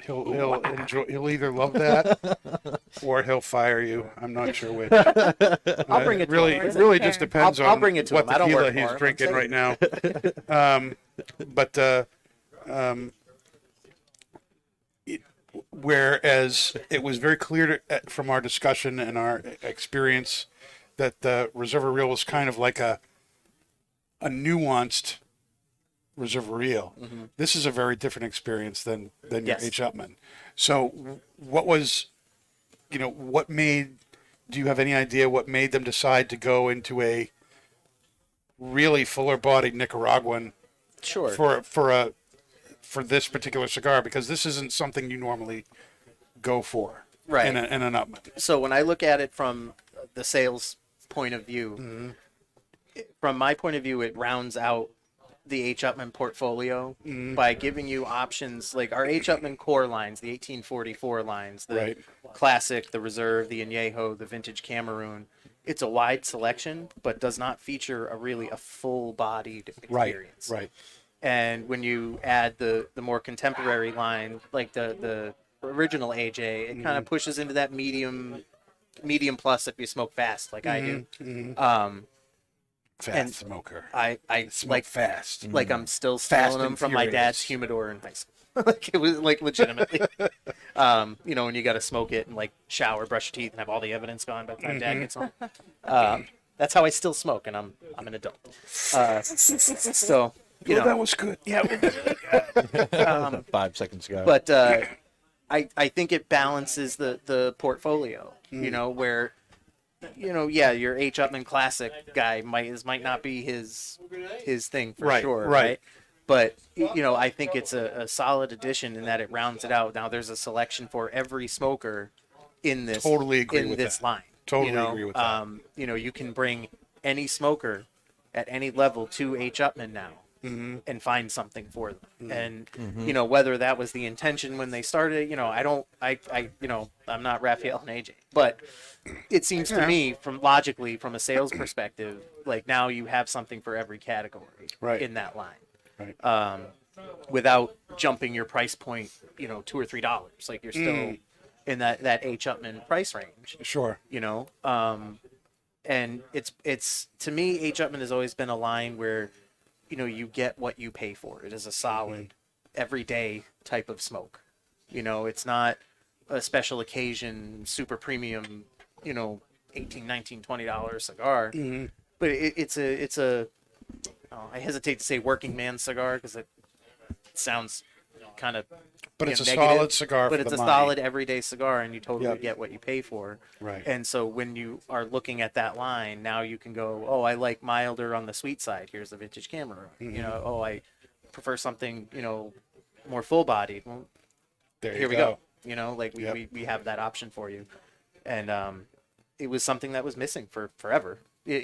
[SPEAKER 1] He'll enjoy. He'll either love that or he'll fire you. I'm not sure which.
[SPEAKER 2] I'll bring it to
[SPEAKER 1] really,
[SPEAKER 2] him.
[SPEAKER 1] it really just depends
[SPEAKER 2] I'll
[SPEAKER 1] on
[SPEAKER 2] bring it to
[SPEAKER 1] what
[SPEAKER 2] him. I don't
[SPEAKER 1] tequila
[SPEAKER 2] work for
[SPEAKER 1] he's
[SPEAKER 2] him. I'm
[SPEAKER 1] drinking right
[SPEAKER 2] saying.
[SPEAKER 1] now. Whereas it was very clear from our discussion and our experience that the Reserva Real was kind of like a nuanced Reserva Real. This is a very different experience than your
[SPEAKER 2] Yes.
[SPEAKER 1] H. Upmann. So what was, what made, do you have any idea what made them decide to go into a really fuller bodied Nicaraguan
[SPEAKER 2] Sure.
[SPEAKER 1] for this particular cigar? Because this isn't something you normally go for
[SPEAKER 2] Right.
[SPEAKER 1] in an Upmann.
[SPEAKER 2] So when I look at it from the sales point of view, from my point of view, it rounds out the H. Upmann portfolio by giving you options like our H. Upmann core lines, the 1844 lines, the
[SPEAKER 1] Right.
[SPEAKER 2] classic, the reserve, the añejo, the vintage Cameroon. It's a wide selection, but does not feature a full-bodied experience.
[SPEAKER 1] Right.
[SPEAKER 2] And when you add the more contemporary line, like the original AJ, it kind of pushes into that medium plus if you smoke fast, like I do.
[SPEAKER 1] Fast
[SPEAKER 2] And
[SPEAKER 1] smoker.
[SPEAKER 2] I
[SPEAKER 1] Smoke
[SPEAKER 2] like
[SPEAKER 1] fast.
[SPEAKER 2] like I'm still
[SPEAKER 1] Fast
[SPEAKER 2] stealing them
[SPEAKER 1] and
[SPEAKER 2] from my dad's
[SPEAKER 1] furious.
[SPEAKER 2] humidor in high school. Like it was like legitimately. When you got to smoke it and like shower, brush your teeth, and have all the evidence gone by the time dad gets home. That's how I still smoke, and I'm an adult. So
[SPEAKER 1] that was good. Yeah.
[SPEAKER 5] 5 seconds ago.
[SPEAKER 2] but I think it balances the portfolio. Where your H. Upmann classic guy might not be his thing for
[SPEAKER 1] Right,
[SPEAKER 2] sure,
[SPEAKER 1] right.
[SPEAKER 2] But I think it's a solid addition in that it rounds it out. Now there's a selection for every smoker in this
[SPEAKER 1] Totally agree with
[SPEAKER 2] this
[SPEAKER 1] that.
[SPEAKER 2] line.
[SPEAKER 1] Totally agree with that.
[SPEAKER 2] You can bring any smoker at any level to H. Upmann now and find something for them. And whether that was the intention when they started, I'm not Raphael and AJ, but it seems to me from a sales perspective, like now you have something for every category in that line.
[SPEAKER 1] Right.
[SPEAKER 2] Without jumping your price point, $2 or $3. Like you're still in that H. Upmann price range.
[SPEAKER 1] Sure.
[SPEAKER 2] And it's to me, H. Upmann has always been a line where, you get what you pay for. It is a solid, everyday type of smoke. It's not a special occasion, super premium, $18, $19, $20 cigar. But it's a I hesitate to say working man cigar because it sounds kind of
[SPEAKER 1] But it's a
[SPEAKER 2] negative,
[SPEAKER 1] solid cigar.
[SPEAKER 2] but
[SPEAKER 1] for
[SPEAKER 2] it's
[SPEAKER 1] the
[SPEAKER 2] a
[SPEAKER 1] money.
[SPEAKER 2] solid everyday cigar, and you totally
[SPEAKER 1] Yep.
[SPEAKER 2] get what you pay for.
[SPEAKER 1] Right.
[SPEAKER 2] And so when you are looking at that line, now you can go, oh, I like milder on the sweet side. Here's the vintage camera. Oh, I prefer something more full bodied. Well,
[SPEAKER 1] There you
[SPEAKER 2] here we
[SPEAKER 1] go.
[SPEAKER 2] go. We have that option for you, and it was something that was missing for forever. The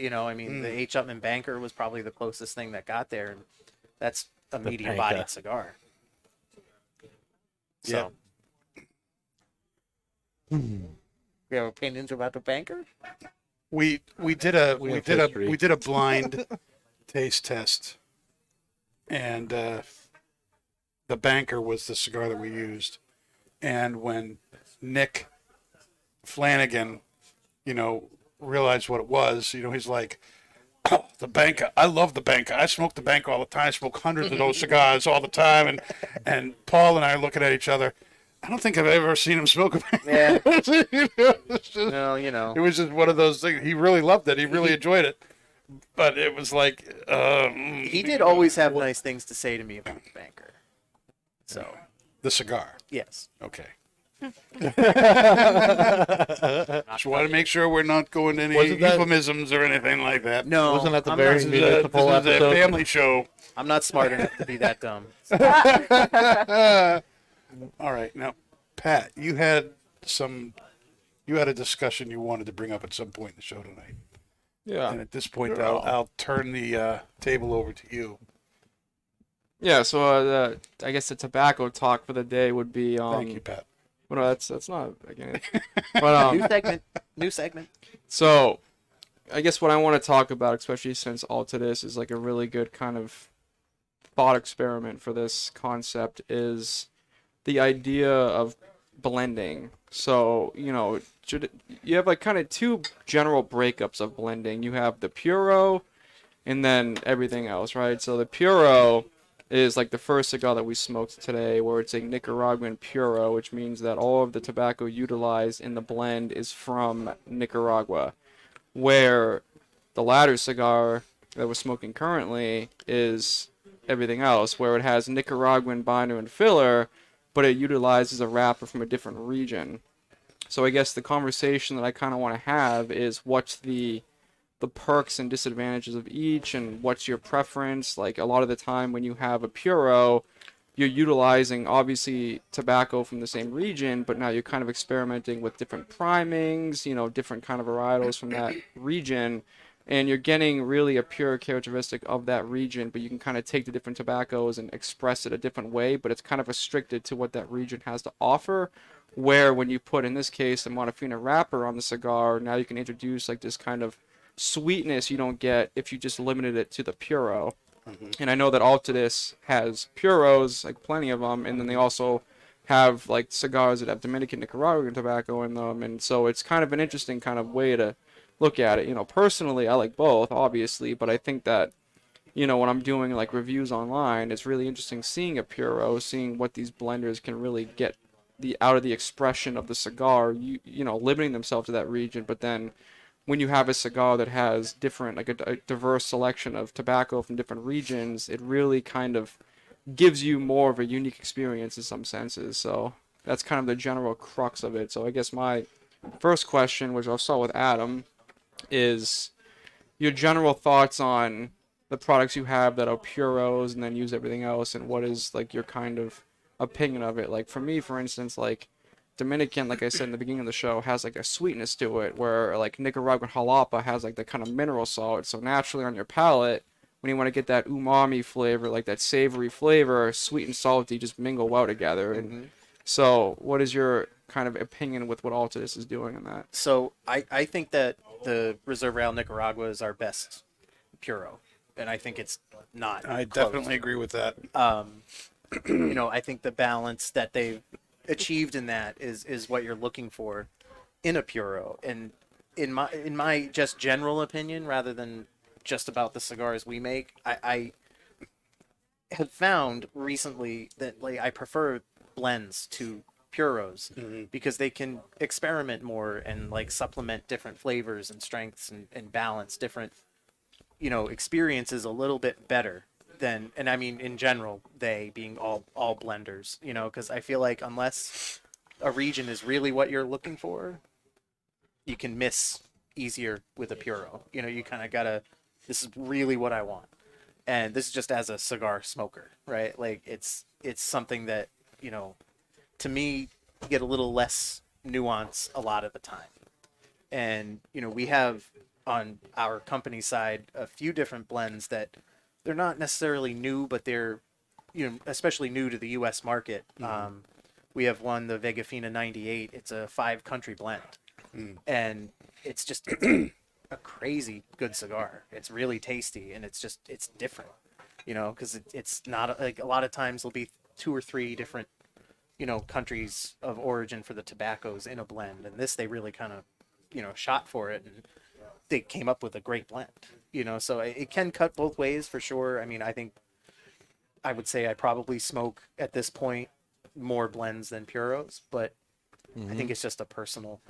[SPEAKER 2] H. Upmann Banker was probably the closest thing that got there, and that's a medium-bodied
[SPEAKER 5] Banker.
[SPEAKER 2] cigar. So, you have opinions about the Banker?
[SPEAKER 1] We did a
[SPEAKER 5] We
[SPEAKER 1] we
[SPEAKER 5] have
[SPEAKER 1] did a
[SPEAKER 5] history.
[SPEAKER 1] we did a blind taste test, and the Banker was the cigar that we used. And when Nick Flanagan, realized what it was, he's like, oh, the Banker. I love the Banker. I smoke the Banker all the time. I smoke hundreds of those cigars all the time. And Paul and I are looking at each other. I don't think I've ever seen him smoke a Banker.
[SPEAKER 2] Yeah.
[SPEAKER 1] It's just-
[SPEAKER 2] No,
[SPEAKER 1] it was just one of those things. He really loved it. He really enjoyed it. But it was like,
[SPEAKER 2] he did always have nice things to say to me about the Banker. So,
[SPEAKER 1] the cigar.
[SPEAKER 2] yes.
[SPEAKER 1] Okay. Just want to make sure we're not going to any
[SPEAKER 5] Wasn't that-
[SPEAKER 1] euphemisms or anything like that.
[SPEAKER 2] No,
[SPEAKER 5] Wasn't that the
[SPEAKER 2] I'm
[SPEAKER 5] very
[SPEAKER 2] not,
[SPEAKER 5] municipal
[SPEAKER 1] this is a
[SPEAKER 5] episode?
[SPEAKER 1] family show.
[SPEAKER 2] I'm not smart enough to be that dumb.
[SPEAKER 1] All right. Now, Pat, you had a discussion you wanted to bring up at some point in the show tonight.
[SPEAKER 3] Yeah.
[SPEAKER 1] And at this point,
[SPEAKER 3] Sure.
[SPEAKER 1] I'll turn the table over to you.
[SPEAKER 3] Yeah, so I guess the tobacco talk for the day would be
[SPEAKER 1] Thank you, Pat.
[SPEAKER 3] well, no, that's not again. But
[SPEAKER 2] New segment.
[SPEAKER 3] so I guess what I want to talk about, especially since Altadis is like a really good kind of thought experiment for this concept, is the idea of blending. So, you have like kind of two general breakups of blending. You have the Puro and then everything else, right? So the Puro is like the first cigar that we smoked today, where it's a Nicaraguan Puro, which means that all of the tobacco utilized in the blend is from Nicaragua, where the latter cigar that we're smoking currently is everything else, where it has Nicaraguan binder and filler, but it utilizes a wrapper from a different region. So I guess the conversation that I kind of want to have is what's the perks and disadvantages of each, and what's your preference. Like a lot of the time when you have a Puro, you're utilizing obviously tobacco from the same region, but now you're kind of experimenting with different primings, different kind of varietals from that region, and you're getting really a pure characteristic of that region, but you can kind of take the different tobaccos and express it a different way, but it's kind of restricted to what that region has to offer. Where when you put, in this case, a Monofina wrapper on the cigar, now you can introduce like this kind of sweetness you don't get if you just limited it to the Puro. And I know that Altadis has Puros, like plenty of them, and then they also have like cigars that have Dominican Nicaraguan tobacco in them, and so it's kind of an interesting kind of way to look at it. Personally, I like both, obviously, but I think that, when I'm doing like reviews online, it's really interesting seeing a Puro, seeing what these blenders can really get out of the expression of the cigar, limiting themselves to that region, but then when you have a cigar that has different, like a diverse selection of tobacco from different regions, it really kind of gives you more of a unique experience in some senses. So that's kind of the general crux of it. So I guess my first question, which I'll start with Adam, is your general thoughts on the products you have that are puros and then use everything else, and what is like your kind of opinion of it? Like for me, for instance, like Dominican, like I said in the beginning of the show, has like a sweetness to it, where like Nicaraguan jalapa has like the kind of mineral salt. So naturally on your palate, when you want to get that umami flavor, like that savory flavor, sweet and salty just mingle well together. And so what is your kind of opinion with what Altadis is doing in that?
[SPEAKER 2] So I think that the Reserva Real Nicaragua is our best puro, and I think it's not.
[SPEAKER 1] I
[SPEAKER 2] close.
[SPEAKER 1] definitely agree with that.
[SPEAKER 2] I think the balance that they've achieved in that is what you're looking for in a puro. And in my just general opinion, rather than just about the cigars we make, I have found recently that like I prefer blends to puros because they can experiment more and like supplement different flavors and strengths and balance different experiences a little bit better than, and I mean in general, they being all blenders, because I feel like unless a region is really what you're looking for, you can miss easier with a puro. You kind of gotta, this is really what I want. And this is just as a cigar smoker, right? Like it's something that, to me, get a little less nuance a lot of the time. And, we have on our company side a few different blends that they're not necessarily new, but they're, especially new to the U.S. market. We have one, the Vegafina 98. It's a 5-country blend. And it's just a crazy good cigar. It's really tasty, and it's different, because it's not like a lot of times there'll be 2 or 3 different countries of origin for the tobaccos in a blend, and this they really kind of shot for it, and they came up with a great blend. So it can cut both ways for sure. I mean, I would say I probably smoke at this point more blends than puros, but I think it's just a personal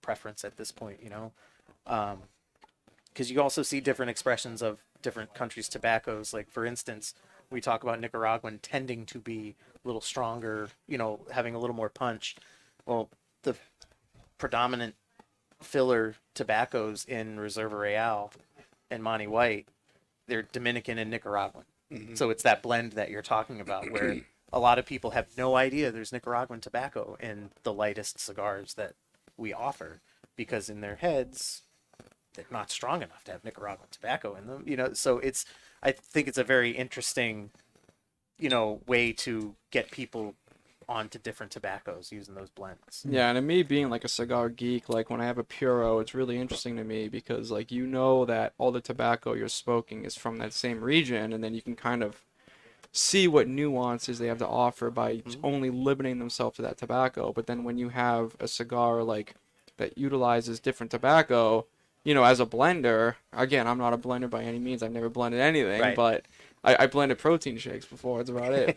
[SPEAKER 2] preference at this point, because you also see different expressions of different countries' tobaccos. Like for instance, we talk about Nicaraguan tending to be a little stronger, having a little more punch. Well, the predominant filler tobaccos in Reserva Real and Monty White, they're Dominican and Nicaraguan. So it's that blend that you're talking about, where a lot of people have no idea there's Nicaraguan tobacco in the lightest cigars that we offer, because in their heads they're not strong enough to have Nicaraguan tobacco in them. So I think it's a very interesting way to get people onto different tobaccos using those blends.
[SPEAKER 3] Yeah, and me being like a cigar geek, like when I have a puro, it's really interesting to me because like that all the tobacco you're smoking is from that same region, and then you can kind of see what nuances they have to offer by only limiting themselves to that tobacco. But then when you have a cigar like that utilizes different tobacco, as a blender, again, I'm not a blender by any means. I've never blended anything,
[SPEAKER 2] right.
[SPEAKER 3] But I blended protein shakes before. That's about it.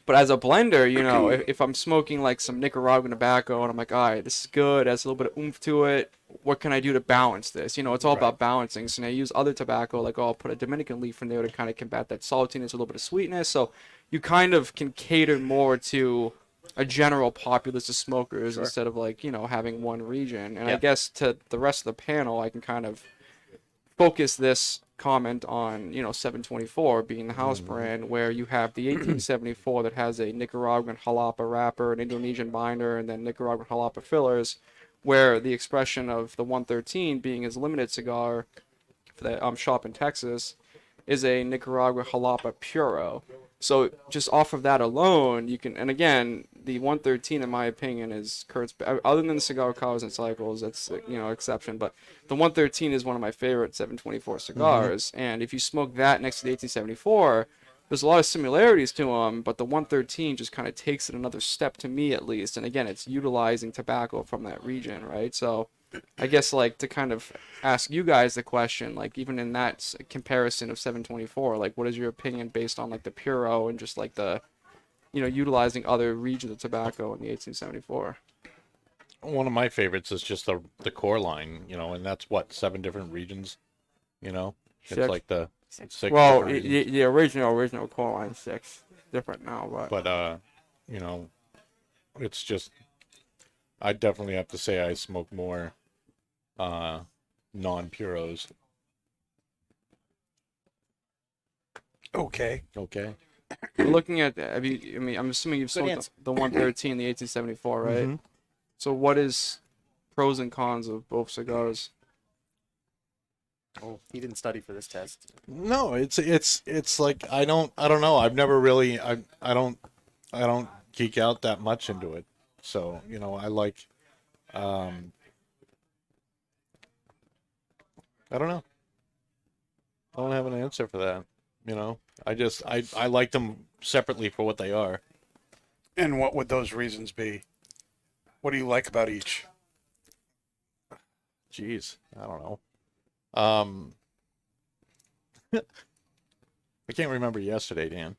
[SPEAKER 3] But as a blender, if I'm smoking like some Nicaraguan tobacco and I'm like, all right, this is good, has a little bit of oomph to it, what can I do to balance this? It's all about balancing. So now I use other tobacco, like I'll put a Dominican leaf in there to kind of combat that saltiness, a little bit of sweetness. So you kind of can cater more to a general populace of smokers instead of like, having one region. And I guess to the rest of the panel, I can kind of focus this comment on 724 being the house brand, where you have the 1874 that has a Nicaraguan jalapa wrapper, an Indonesian binder, and then Nicaraguan jalapa fillers, where the expression of the 113 being his limited cigar for that shop in Texas is a Nicaragua jalapa puro. So just off of that alone, you can, and again, the 113 in my opinion is Kurt's, other than the cigar colors and cycles, that's exception, but the 113 is one of my favorite 724 cigars. And if you smoke that next to the 1874, there's a lot of similarities to them, but the 113 just kind of takes it another step, to me at least. And again, it's utilizing tobacco from that region, right? So I guess like to kind of ask you guys the question, like even in that comparison of 724, like what is your opinion based on like the puro and just like the utilizing other regions of tobacco in the 1874?
[SPEAKER 5] One of my favorites is just the core line, and that's what, 7 different regions, it's
[SPEAKER 3] Six.
[SPEAKER 5] like the 6.
[SPEAKER 3] Well,
[SPEAKER 5] different regions.
[SPEAKER 3] the original core line 6, different now,
[SPEAKER 5] But it's just, I definitely have to say I smoke more non-puros
[SPEAKER 1] Okay.
[SPEAKER 5] Okay.
[SPEAKER 3] We're looking at, have you, I mean, I'm assuming you've smoked
[SPEAKER 2] answer.
[SPEAKER 3] the 113, the 1874, right?
[SPEAKER 5] Mhm.
[SPEAKER 3] So what is pros and cons of both cigars?
[SPEAKER 2] Oh, he didn't study for this test.
[SPEAKER 5] No, it's like I don't know. I've never really I don't geek out that much into it. So, I like I don't know. I don't have an answer for that. I like them separately for what they are.
[SPEAKER 1] And what would those reasons be? What do you like about each?
[SPEAKER 5] Jeez, I don't know. Um I can't remember yesterday, Dan.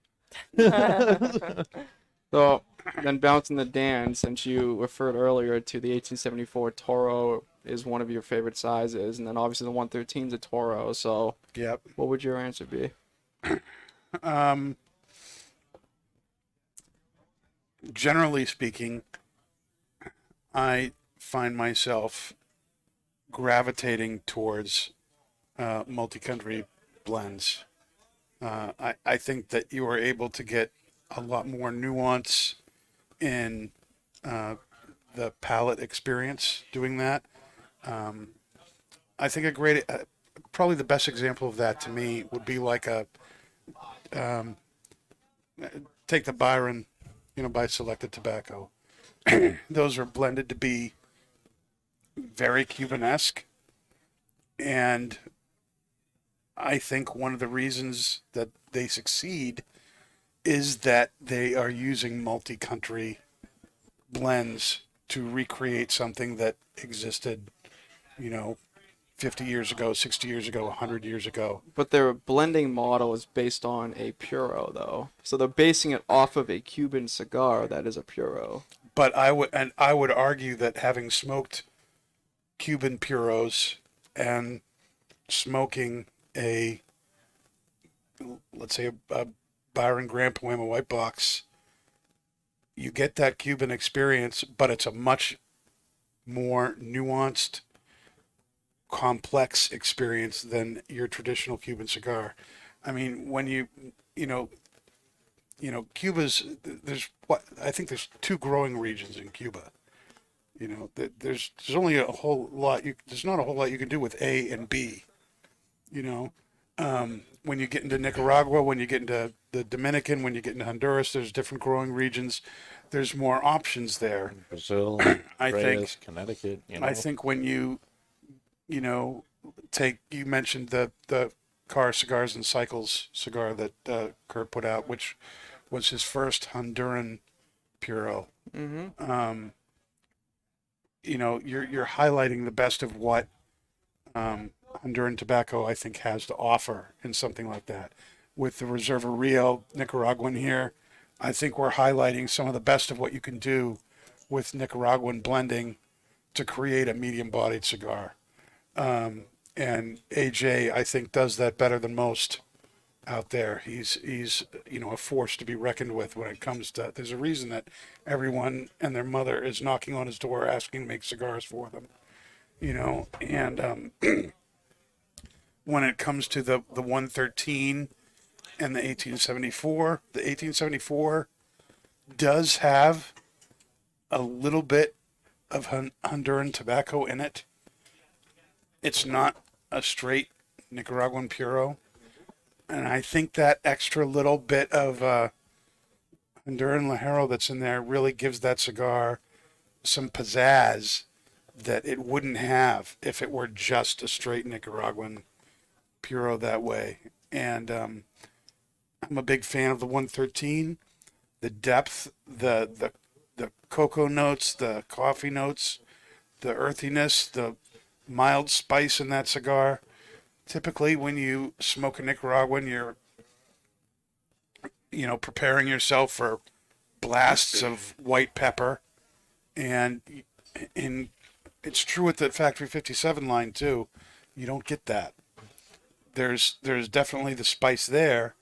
[SPEAKER 3] So then bouncing the Dan, since you referred earlier to the 1874 Toro is one of your favorite sizes, and then obviously the 113 is a Toro. So
[SPEAKER 1] Yep.
[SPEAKER 3] what would your answer be?
[SPEAKER 1] Generally speaking, I find myself gravitating towards multi-country blends. I think that you are able to get a lot more nuance in the palate experience doing that. I think probably the best example of that to me would be like take the Byron, by Selected Tobacco. Those are blended to be very Cubanesque, and I think one of the reasons that they succeed is that they are using multi-country blends to recreate something that existed, 50 years ago, 60 years ago, 100 years ago.
[SPEAKER 3] But their blending model is based on a Puro, though. So they're basing it off of a Cuban cigar that is a Puro.
[SPEAKER 1] But I would argue that having smoked Cuban puros and smoking let's say a Byron Grand Poema White Box, you get that Cuban experience, but it's a much more nuanced, complex experience than your traditional Cuban cigar. I mean, when Cuba's, I think there's two growing regions in Cuba. There's only there's not a whole lot you can do with A and B. When you get into Nicaragua, when you get into the Dominican, when you get into Honduras, there's different growing regions. There's more options there.
[SPEAKER 5] Brazil,
[SPEAKER 1] I
[SPEAKER 5] Reyes,
[SPEAKER 1] think
[SPEAKER 5] Connecticut,
[SPEAKER 1] I think when you mentioned the Car Cigars and Cycles cigar that Kurt put out, which was his first Honduran Puro.
[SPEAKER 3] Mm-hmm.
[SPEAKER 1] You're highlighting the best of what Honduran tobacco, I think, has to offer in something like that. With the Reserva Real Nicaraguan here, I think we're highlighting some of the best of what you can do with Nicaraguan blending to create a medium-bodied cigar. And AJ, I think, does that better than most out there. He's a force to be reckoned with when it comes to. There's a reason that everyone and their mother is knocking on his door asking to make cigars for them. And when it comes to the 113 and the 1874 does have a little bit of Honduran tobacco in it. It's not a straight Nicaraguan Puro. And I think that extra little bit of Honduran Lajero that's in there really gives that cigar some pizzazz that it wouldn't have if it were just a straight Nicaraguan Puro that way. And I'm a big fan of the 113. The depth, the cocoa notes, the coffee notes, the earthiness, the mild spice in that cigar. Typically, when you smoke a Nicaraguan, you're, preparing yourself for blasts of white pepper. And it's true with the Factory 57 line, too. You don't get that. There's definitely the spice there,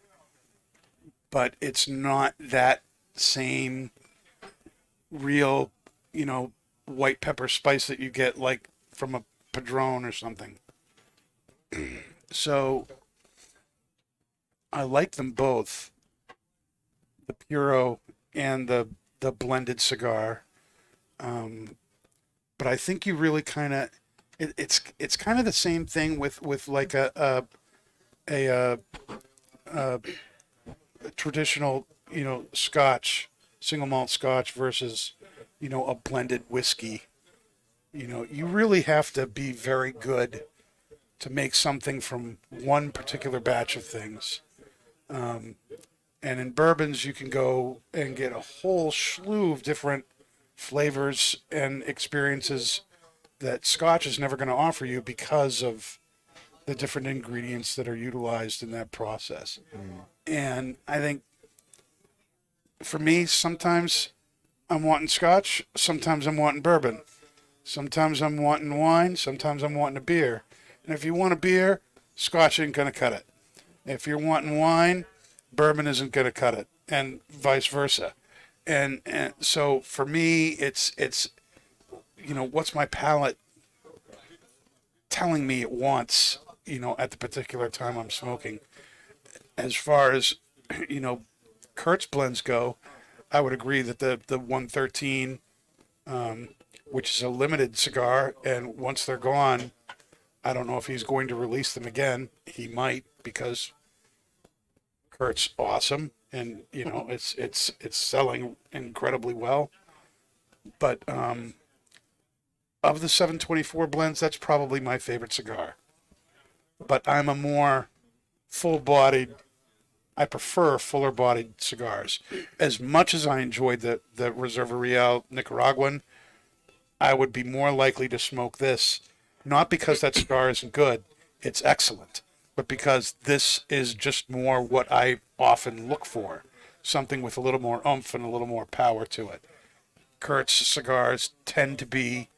[SPEAKER 1] but it's not that same real, white pepper spice that you get like from a Padron or something. So I like them both, the Puro and the blended cigar. But I think you really kind of it's kind of the same thing with like a traditional, Scotch, single malt Scotch versus, a blended whiskey. You really have to be very good to make something from one particular batch of things. And in bourbons, you can go and get a whole slew of different flavors and experiences that Scotch is never going to offer you because of the different ingredients that are utilized in that process. And I think for me, sometimes I'm wanting Scotch, sometimes I'm wanting bourbon, sometimes I'm wanting wine, sometimes I'm wanting a beer. And if you want a beer, Scotch ain't going to cut it. If you're wanting wine, bourbon isn't going to cut it, and vice versa. And so for me, it's what's my palate telling me it wants, at the particular time I'm smoking. As far as, Kurt's blends go, I would agree that the 113, which is a limited cigar, and once they're gone, I don't know if he's going to release them again. He might, because Kurt's awesome, and it's selling incredibly well. But of the 724 blends, that's probably my favorite cigar. But I'm a more full-bodied. I prefer fuller-bodied cigars. As much as I enjoyed the Reserva Real Nicaraguan, I would be more likely to smoke this, not because that cigar isn't good, it's excellent, but because this is just more what I often look for, something with a little more oomph and a little more power to it. Kurt's cigars tend to be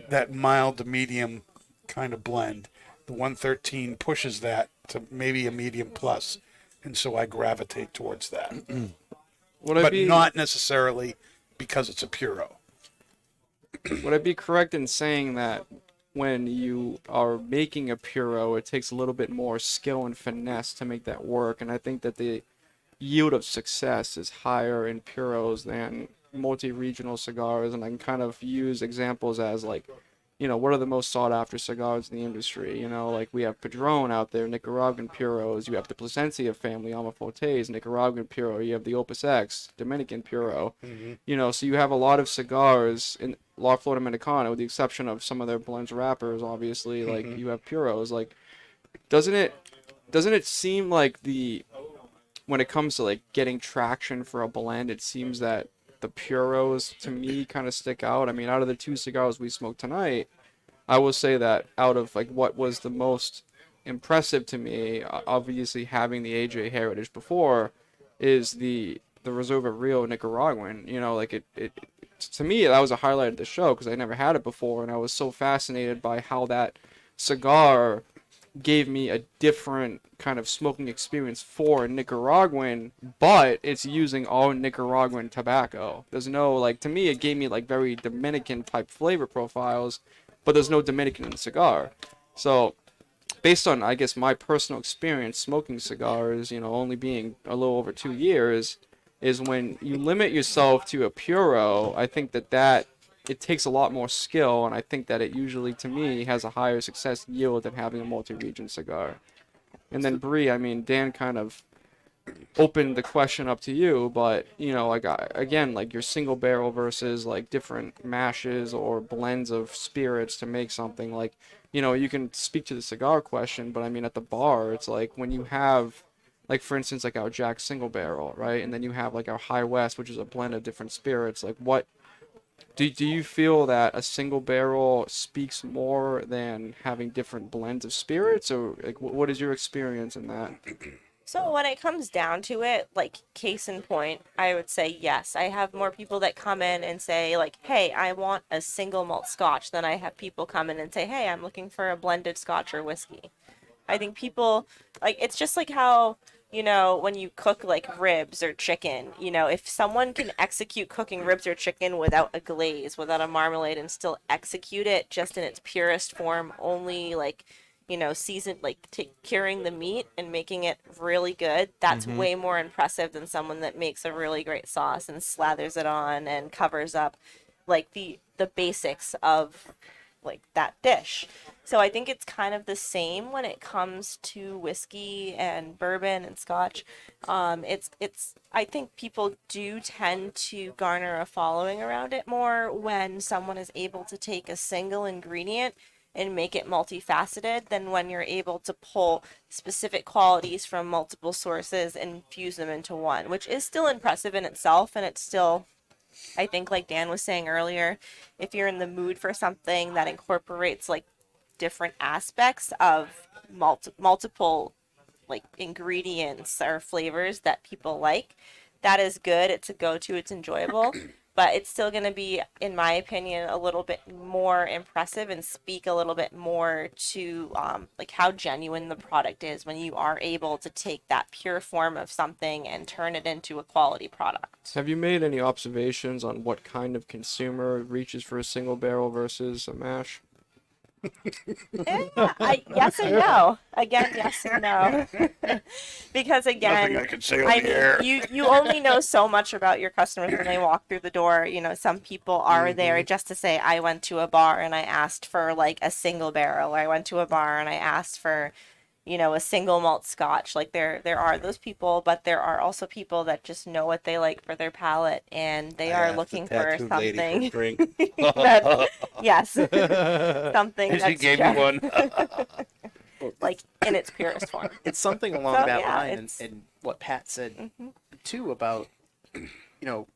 [SPEAKER 1] that mild to medium kind of blend. The 113 pushes that to maybe a medium plus, and so I gravitate towards that. But not necessarily because it's a Puro.
[SPEAKER 3] Would I be correct in saying that when you are making a Puro, it takes a little bit more skill and finesse to make that work? And I think that the yield of success is higher in Puros than multi-regional cigars. And I can kind of use examples as like, what are the most sought after cigars in the industry? Like we have Padron out there, Nicaraguan Puros. You have the Plasencia family, Alma Fortes, Nicaraguan Puro. You have the Opus X, Dominican Puro. Mm-hmm. So you have a lot of cigars in La Flor Dominicana, with the exception of some of their blends wrappers, obviously. Like you have Puros. Like, doesn't it seem like when it comes to like getting traction for a blend, it seems that the Puros, to me, kind of stick out. I mean, out of the two cigars we smoked tonight, I will say that out of like what was the most impressive to me, obviously having the AJ heritage before, is the Reserva Real Nicaraguan. Like it to me, that was a highlight of the show because I never had it before, and I was so fascinated by how that cigar gave me a different kind of smoking experience for Nicaraguan, but it's using all Nicaraguan tobacco. There's no, like, to me, it gave me, like, very Dominican type flavor profiles, but there's no Dominican in the cigar. So, based on, I guess, my personal experience smoking cigars, only being a little over 2 years, is when you limit yourself to a Puro, I think that it takes a lot more skill, and I think that it usually, to me, has a higher success yield than having a multi-region cigar. And then Bree, I mean, Dan kind of opened the question up to you, but, like, again, like your single barrel versus, like, different mashes or blends of spirits to make something, like, you can speak to the cigar question, but, I mean, at the bar, it's like when you have, like, for instance, like our Jack single barrel, right? And then you have, like, our High West, which is a blend of different spirits. Like, what do you feel that a single barrel speaks more than having different blends of spirits, or like what is your experience in that?
[SPEAKER 4] So when it comes down to it, like case in point, I would say yes. I have more people that come in and say like, "Hey, I want a single malt Scotch," than I have people come in and say, "Hey, I'm looking for a blended Scotch or whiskey." I think people like it's just like how when you cook like ribs or chicken, if someone can execute cooking ribs or chicken without a glaze, without a marmalade, and still execute it just in its purest form, only like, curing the meat and making it really good. That's way more impressive than someone that makes a really great sauce and slathers it on and covers up like the basics of like that dish. So I think it's kind of the same when it comes to whiskey and bourbon and scotch. It's I think people do tend to garner a following around it more when someone is able to take a single ingredient and make it multifaceted than when you're able to pull specific qualities from multiple sources and fuse them into one, which is still impressive in itself. And it's still, I think, like Dan was saying earlier, if you're in the mood for something that incorporates like different aspects of multiple like ingredients or flavors that people like, that is good. It's a go-to. It's enjoyable. But it's still going to be, in my opinion, a little bit more impressive and speak a little bit more to like how genuine the product is when you are able to take that pure form of something and turn it into a quality product.
[SPEAKER 3] Have you made any observations on what kind of consumer reaches for a single barrel versus a mash?
[SPEAKER 4] Yes and no. Again, yes and no. Because again,
[SPEAKER 1] Nothing I can say on the air.
[SPEAKER 4] you only know so much about your customers when they walk through the door. You know, some people are there just to say, I went to a bar and I asked for like a single barrel, or I went to a bar and I asked for, you know, a single malt scotch. Like there are those people, but there are also people that just know what they like for their palate, and they are looking for something. Yes, something
[SPEAKER 6] She
[SPEAKER 4] that's
[SPEAKER 6] gave me one.
[SPEAKER 4] like in its purest form.
[SPEAKER 2] It's something along
[SPEAKER 4] So,
[SPEAKER 2] that
[SPEAKER 4] yeah,
[SPEAKER 2] line,
[SPEAKER 4] it's-
[SPEAKER 2] and what Pat said too about, you know,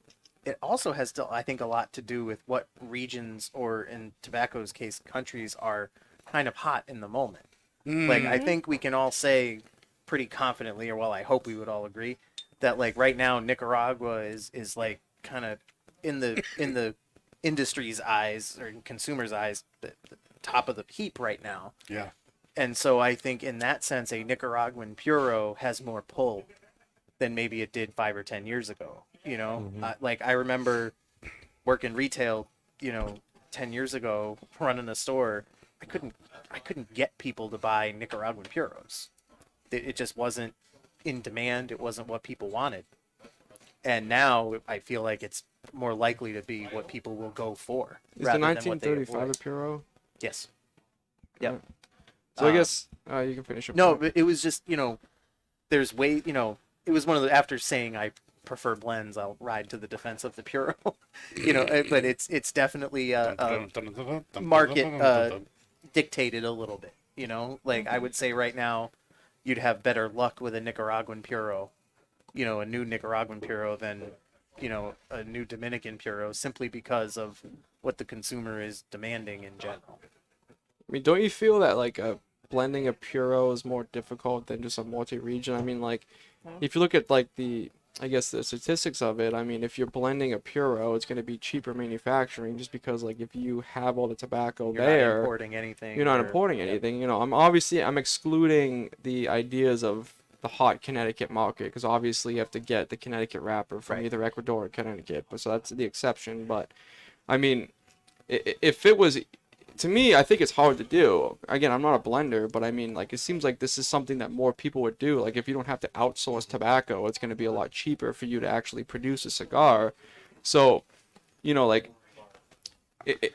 [SPEAKER 2] it also has I think a lot to do with what regions, or in tobacco's case, countries, are kind of hot in the moment. Like I think we can all say pretty confidently, or well, I hope we would all agree that like right now Nicaragua is like kind of in the industry's eyes or in consumers' eyes the top of the heap right now.
[SPEAKER 1] Yeah.
[SPEAKER 2] And so I think in that sense, a Nicaraguan Puro has more pull than maybe it did 5 or 10 years ago. You know, like I remember working retail, 10 years ago, running a store. I couldn't get people to buy Nicaraguan Puros. It just wasn't in demand. It wasn't what people wanted. And now I feel like it's more likely to be what people will go for.
[SPEAKER 3] Is the
[SPEAKER 2] rather than what they
[SPEAKER 3] 1935
[SPEAKER 2] avoid.
[SPEAKER 3] a Puro?
[SPEAKER 2] Yes. Yep.
[SPEAKER 3] So I guess you can finish up.
[SPEAKER 2] No, but it was just, there's way, it was one of the, after saying I prefer blends, I'll ride to the defense of the Puro, but it's definitely a market dictated a little bit, like I would say right now, you'd have better luck with a Nicaraguan Puro, a new Nicaraguan Puro than, a new Dominican Puro, simply because of what the consumer is demanding in general.
[SPEAKER 3] I mean, don't you feel that like blending a Puro is more difficult than just a multi-region? I mean, like if you look at like the statistics of it, I mean, if you're blending a Puro, it's going to be cheaper manufacturing just because like if you have all the tobacco
[SPEAKER 2] You're
[SPEAKER 3] there,
[SPEAKER 2] not importing anything.
[SPEAKER 3] you're not importing anything. I'm excluding the ideas of the hot Connecticut market because obviously you have to get the Connecticut wrapper from either Ecuador or Connecticut, but so that's the exception. But I mean, if it was, to me, I think it's hard to do. Again, I'm not a blender, but I mean, like, it seems like this is something that more people would do. Like, if you don't have to outsource tobacco, it's going to be a lot cheaper for you to actually produce a cigar. So, like,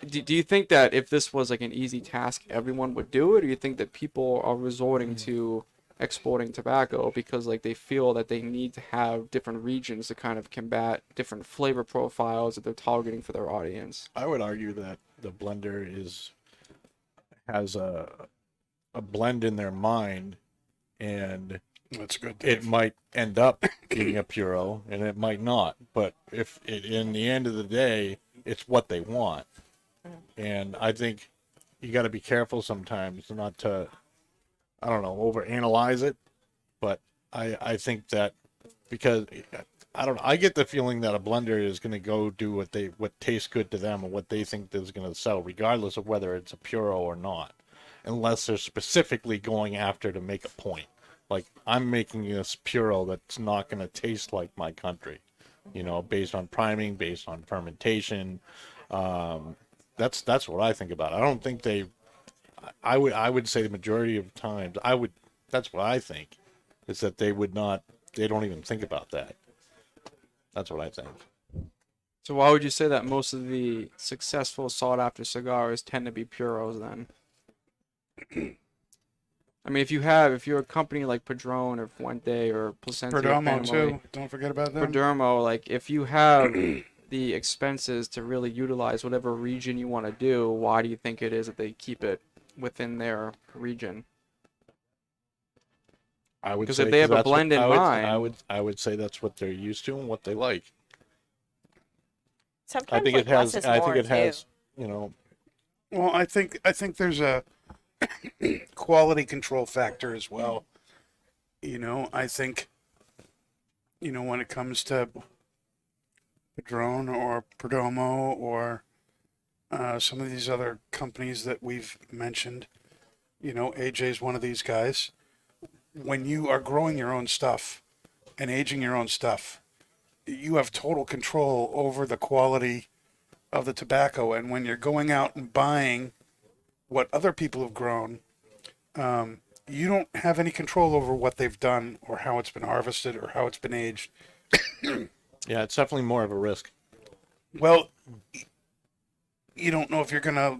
[SPEAKER 3] do you think that if this was like an easy task, everyone would do it? Or do you think that people are resorting to exporting tobacco because like they feel that they need to have different regions to kind of combat different flavor profiles that they're targeting for their audience?
[SPEAKER 5] I would argue that the blender has a blend in their mind, and
[SPEAKER 1] That's good.
[SPEAKER 5] it might end up being a Puro, and it might not. But if it, in the end of the day, it's what they want, and I think you got to be careful sometimes not to, I don't know, overanalyze it. But I think that because I don't know, I get the feeling that a blender is going to go do what tastes good to them and what they think is going to sell, regardless of whether it's a Puro or not, unless they're specifically going after to make a point. Like, I'm making this Puro that's not going to taste like my country, based on priming, based on fermentation. That's what I think about it. I don't think they I would say the majority of times that's what I think, is that they don't even think about that. That's what I think.
[SPEAKER 3] So why would you say that most of the successful sought-after cigars tend to be puros then? I mean, if you're a company like Padron or Fuente or Plasencia
[SPEAKER 1] Perdomo
[SPEAKER 3] family,
[SPEAKER 1] too. Don't forget about them.
[SPEAKER 3] Perdomo, like if you have the expenses to really utilize whatever region you want to do, why do you think it is that they keep it within their region?
[SPEAKER 5] I would
[SPEAKER 3] Because
[SPEAKER 5] say
[SPEAKER 3] if they have a
[SPEAKER 5] that's
[SPEAKER 3] blend in mind,
[SPEAKER 5] I would say that's what they're used to and what they like.
[SPEAKER 4] Sometimes
[SPEAKER 5] I think
[SPEAKER 4] like
[SPEAKER 5] it has.
[SPEAKER 4] less is
[SPEAKER 5] I
[SPEAKER 4] more,
[SPEAKER 5] think it has.
[SPEAKER 4] too.
[SPEAKER 5] You know,
[SPEAKER 1] Well, I think there's a quality control factor as well. I think, when it comes to Padron or Perdomo or some of these other companies that we've mentioned, AJ's one of these guys. When you are growing your own stuff and aging your own stuff, you have total control over the quality of the tobacco. And when you're going out and buying what other people have grown, you don't have any control over what they've done or how it's been harvested or how it's been aged.
[SPEAKER 5] yeah, it's definitely more of a risk.
[SPEAKER 1] Well, you don't know if you're going to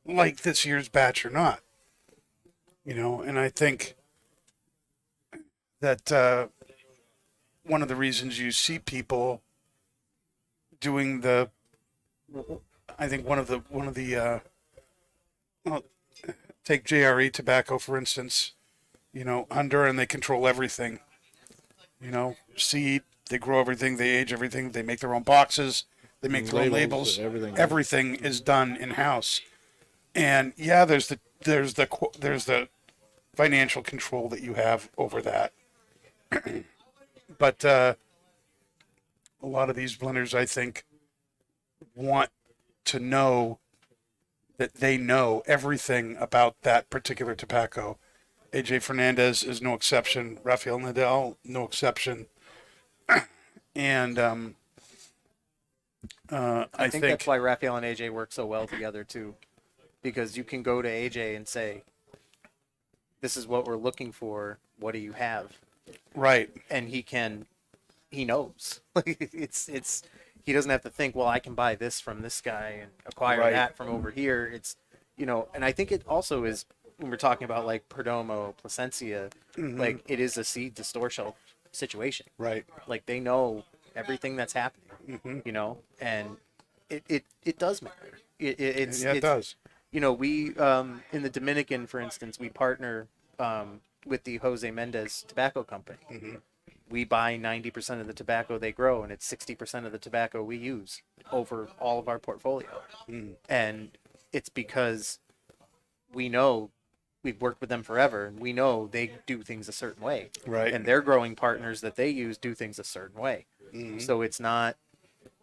[SPEAKER 1] like this year's batch or not. And I think that one of the reasons you see people doing I think one of the well, take JRE tobacco for instance, Honduran, they control everything, seed, they grow everything, they age everything, they make their own boxes, they make their own labels, everything is done in house. And yeah, there's the financial control that you have over that. But a lot of these blenders, I think, want to know that they know everything about that particular tobacco. AJ Fernandez is no exception. Raphael Nadal, no exception. And
[SPEAKER 2] I think that's why Raphael and AJ work so well together too, because you can go to AJ and say, "This is what we're looking for. What do you have?"
[SPEAKER 1] Right.
[SPEAKER 2] And he knows. He doesn't have to think, well, I can buy this from this guy and acquire that from over here. It's, and I think it also is, when we're talking about like Perdomo, Plasencia, like it is a seed to store shelf situation.
[SPEAKER 1] Right.
[SPEAKER 2] Like they know everything that's happening, and it does matter. It
[SPEAKER 1] does.
[SPEAKER 2] We, in the Dominican, for instance, we partner, with the Jose Mendez Tobacco Company. We buy 90% of the tobacco they grow, and it's 60% of the tobacco we use over all of our portfolio. And it's because we know we've worked with them forever, and we know they do things a certain way.
[SPEAKER 1] Right.
[SPEAKER 2] And their growing partners that they use do things a certain way. So it's not,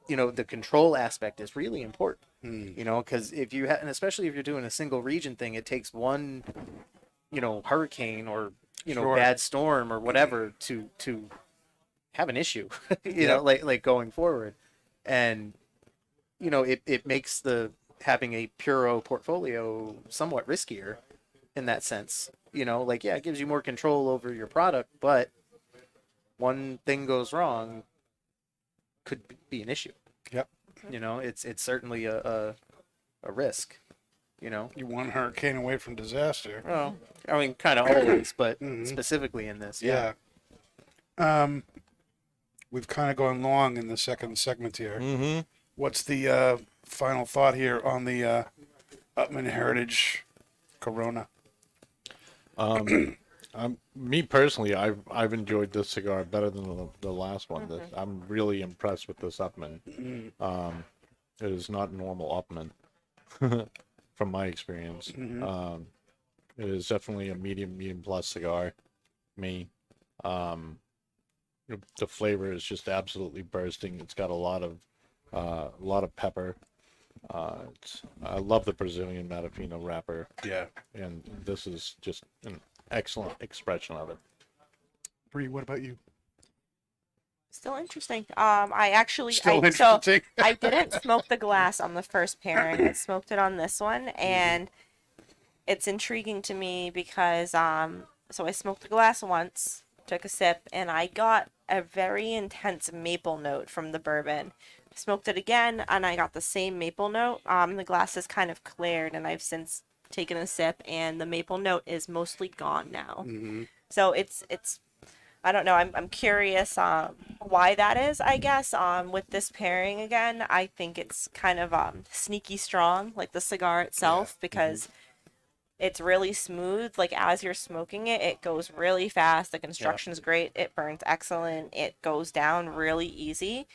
[SPEAKER 2] the control aspect is really important. Because if you and especially if you're doing a single region thing, it takes one, hurricane or bad storm or whatever to have an issue, like going forward. And, it makes having a Puro portfolio somewhat riskier in that sense, it gives you more control over your product, but one thing goes wrong could be an issue.
[SPEAKER 1] Yep.
[SPEAKER 2] It's certainly a risk.
[SPEAKER 1] You want hurricane away from disaster.
[SPEAKER 2] Well, I mean, kind of always, but specifically in this.
[SPEAKER 1] Yeah. We've kind of gone long in the second segment here. What's the final thought here on the Upmann Heritage Corona?
[SPEAKER 5] Me personally, I've enjoyed this cigar better than the last one. I'm really impressed with this Upmann. It is not normal Upmann. From my experience. It is definitely a medium plus cigar. The flavor is just absolutely bursting. It's got a lot of pepper. I love the Brazilian Matafino wrapper.
[SPEAKER 1] Yeah.
[SPEAKER 5] And this is just an excellent expression of it.
[SPEAKER 1] Bree, what about you?
[SPEAKER 4] Still interesting. I actually
[SPEAKER 1] Still
[SPEAKER 4] so
[SPEAKER 1] interesting.
[SPEAKER 4] I didn't smoke the glass on the first pairing. I smoked it on this one, and it's intriguing to me because so I smoked the glass once, took a sip, and I got a very intense maple note from the bourbon. I smoked it again, and I got the same maple note. The glass is kind of cleared, and I've since taken a sip, and the maple note is mostly gone now. So it's I don't know. I'm curious why that is. I guess with this pairing again, I think it's kind of sneaky strong, like the cigar itself, because it's really smooth. Like as you're smoking it, it goes really fast. The construction's great. It burns excellent. It goes down really easy,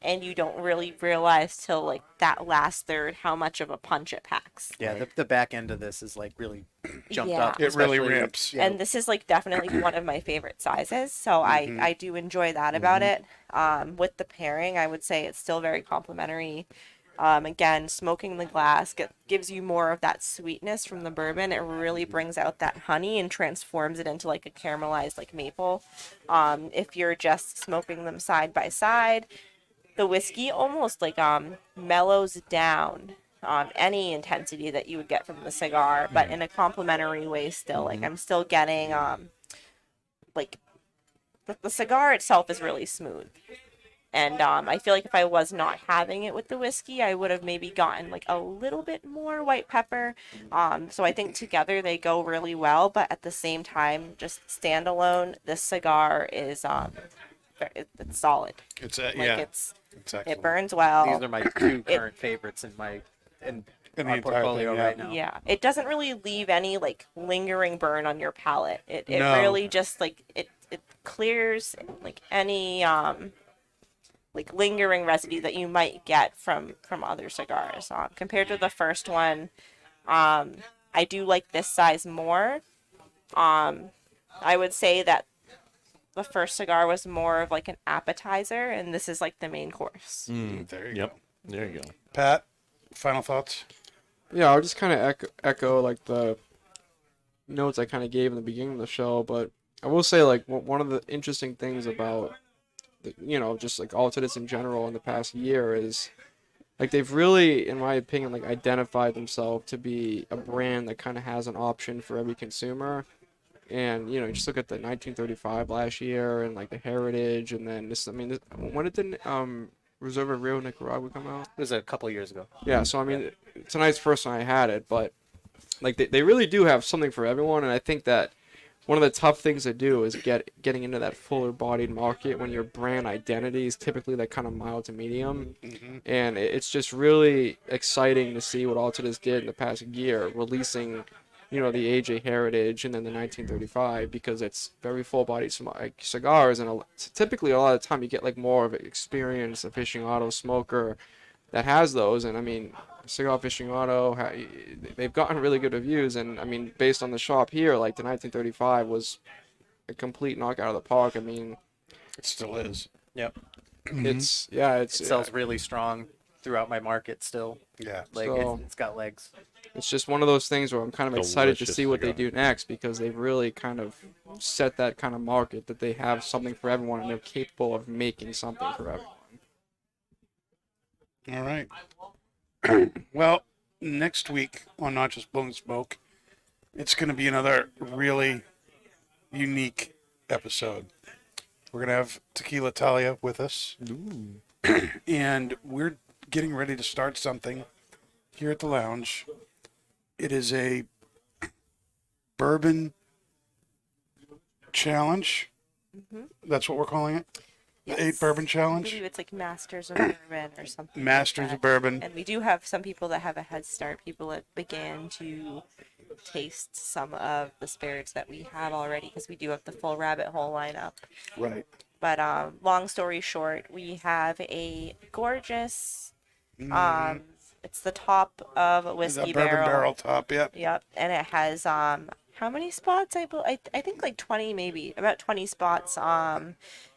[SPEAKER 4] and you don't really realize till like that last third how much of a punch it packs.
[SPEAKER 2] Yeah, the back end of this is like really jumped
[SPEAKER 4] Yeah.
[SPEAKER 2] up.
[SPEAKER 1] It really
[SPEAKER 2] especially-
[SPEAKER 1] rips.
[SPEAKER 2] Yeah.
[SPEAKER 4] And this is like definitely one of my favorite sizes, so I do enjoy that about it. With the pairing, I would say it's still very complimentary. Again, smoking the glass gives you more of that sweetness from the bourbon. It really brings out that honey and transforms it into like a caramelized like maple. If you're just smoking them side by side, the whiskey almost like mellows down any intensity that you would get from the cigar, but in a complimentary way still. Like I'm still getting like the cigar itself is really smooth. And I feel like if I was not having it with the whiskey, I would have maybe gotten like a little bit more white pepper. So I think together they go really well, but at the same time, just standalone, this cigar is it's solid.
[SPEAKER 1] It's
[SPEAKER 4] Like
[SPEAKER 1] it's
[SPEAKER 4] it
[SPEAKER 1] excellent.
[SPEAKER 4] burns well.
[SPEAKER 2] These are my two current favorites in
[SPEAKER 1] In the
[SPEAKER 2] our
[SPEAKER 1] entire
[SPEAKER 2] portfolio
[SPEAKER 1] thing, yeah.
[SPEAKER 2] right now.
[SPEAKER 4] Yeah, it doesn't really leave any like lingering burn on your palate. It
[SPEAKER 1] No.
[SPEAKER 4] really just like it clears like any like lingering residue that you might get from other cigars. Compared to the first one, I do like this size more. I would say that the first cigar was more of like an appetizer, and this is like the main course.
[SPEAKER 1] There you
[SPEAKER 5] Yep.
[SPEAKER 1] go.
[SPEAKER 5] There you go.
[SPEAKER 1] Pat, final thoughts?
[SPEAKER 3] Yeah, I'll just kind of echo like the notes I kind of gave in the beginning of the show, but I will say like one of the interesting things about just like Altadis in general in the past year is like they've really, in my opinion, like identified themselves to be a brand that kind of has an option for every consumer. And you just look at the 1935 last year and like the Heritage, and then when did the Reserva Rio Nicaragua come out?
[SPEAKER 2] It was a couple of years ago.
[SPEAKER 3] Yeah, so I mean, tonight's the first time I had it, but like they really do have something for everyone, and I think that one of the tough things to do is getting into that fuller bodied market when your brand identity is typically that kind of mild to medium, and it's just really exciting to see what Altadis did in the past year, releasing the AJ Heritage and then the 1935, because it's very full-bodied cigars, and typically a lot of the time you get like more of an experienced aficionado smoker that has those. And I mean, Cigar Aficionado, they've gotten really good reviews, and I mean, based on the shop here, like the 1935 was a complete knockout of the park. I mean,
[SPEAKER 1] It still is.
[SPEAKER 2] Yep.
[SPEAKER 3] it
[SPEAKER 2] Sells really strong throughout my market still.
[SPEAKER 1] Yeah.
[SPEAKER 2] Like
[SPEAKER 3] So-
[SPEAKER 2] it's got legs.
[SPEAKER 3] It's just one of those things where I'm kind of excited to
[SPEAKER 5] Delicious
[SPEAKER 3] see what they
[SPEAKER 5] cigar.
[SPEAKER 3] do next, because they've really kind of set that kind of market that they have something for everyone, and they're capable of making something for everyone.
[SPEAKER 1] All right. Well, next week on Not Just Blowing Smoke, it's going to be another really unique episode. We're going to have Tequila Talia with us. And we're getting ready to start something here at the lounge. It is a bourbon challenge. That's what we're calling it. The 8 Bourbon
[SPEAKER 4] I
[SPEAKER 1] Challenge.
[SPEAKER 4] believe it's like Masters of Bourbon or something.
[SPEAKER 1] Masters
[SPEAKER 4] like
[SPEAKER 1] of
[SPEAKER 4] that.
[SPEAKER 1] Bourbon.
[SPEAKER 4] And we do have some people that have a head start, people that began to taste some of the spirits that we have already, because we do have the full rabbit hole lineup.
[SPEAKER 1] Right.
[SPEAKER 4] But long story short, we have a gorgeous, it's the top of a
[SPEAKER 1] The
[SPEAKER 4] whiskey
[SPEAKER 1] bourbon barrel top, yep.
[SPEAKER 4] Yep, and it has how many spots? I think like 20, maybe about 20 spots.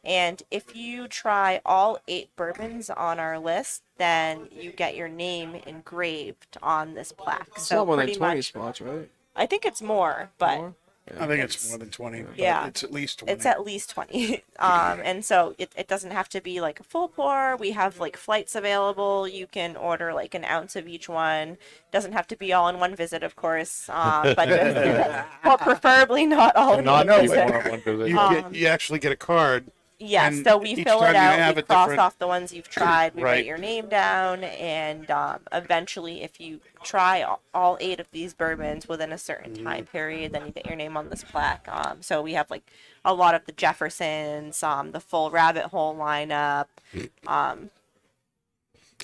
[SPEAKER 4] And if you try all 8 bourbons on our list, then you get your name engraved on this plaque.
[SPEAKER 3] It's
[SPEAKER 4] So
[SPEAKER 3] not more than
[SPEAKER 4] pretty
[SPEAKER 3] 20
[SPEAKER 4] much,
[SPEAKER 3] spots, right?
[SPEAKER 4] I think it's more, but
[SPEAKER 3] More?
[SPEAKER 1] I think it's more than 20. But
[SPEAKER 4] Yeah.
[SPEAKER 1] it's at least 20.
[SPEAKER 4] It's at least 20. And so it doesn't have to be like a full pour. We have like flights available. You can order like an ounce of each one. Doesn't have to be all in one visit, of course. But preferably not all in
[SPEAKER 5] Not
[SPEAKER 4] one
[SPEAKER 5] be
[SPEAKER 4] visit.
[SPEAKER 5] more on one visit.
[SPEAKER 1] You actually get a card.
[SPEAKER 4] Yes,
[SPEAKER 1] And
[SPEAKER 4] so we
[SPEAKER 1] each
[SPEAKER 4] fill
[SPEAKER 1] time
[SPEAKER 4] it
[SPEAKER 1] you
[SPEAKER 4] out,
[SPEAKER 1] have
[SPEAKER 4] we
[SPEAKER 1] a
[SPEAKER 4] cross
[SPEAKER 1] different-
[SPEAKER 4] off the ones you've tried, we
[SPEAKER 1] Right.
[SPEAKER 4] write your name down, and eventually, if you try all 8 of these bourbons within a certain time period, then you get your name on this plaque. So we have like a lot of the Jeffersons, the full Rabbit Hole lineup.
[SPEAKER 2] You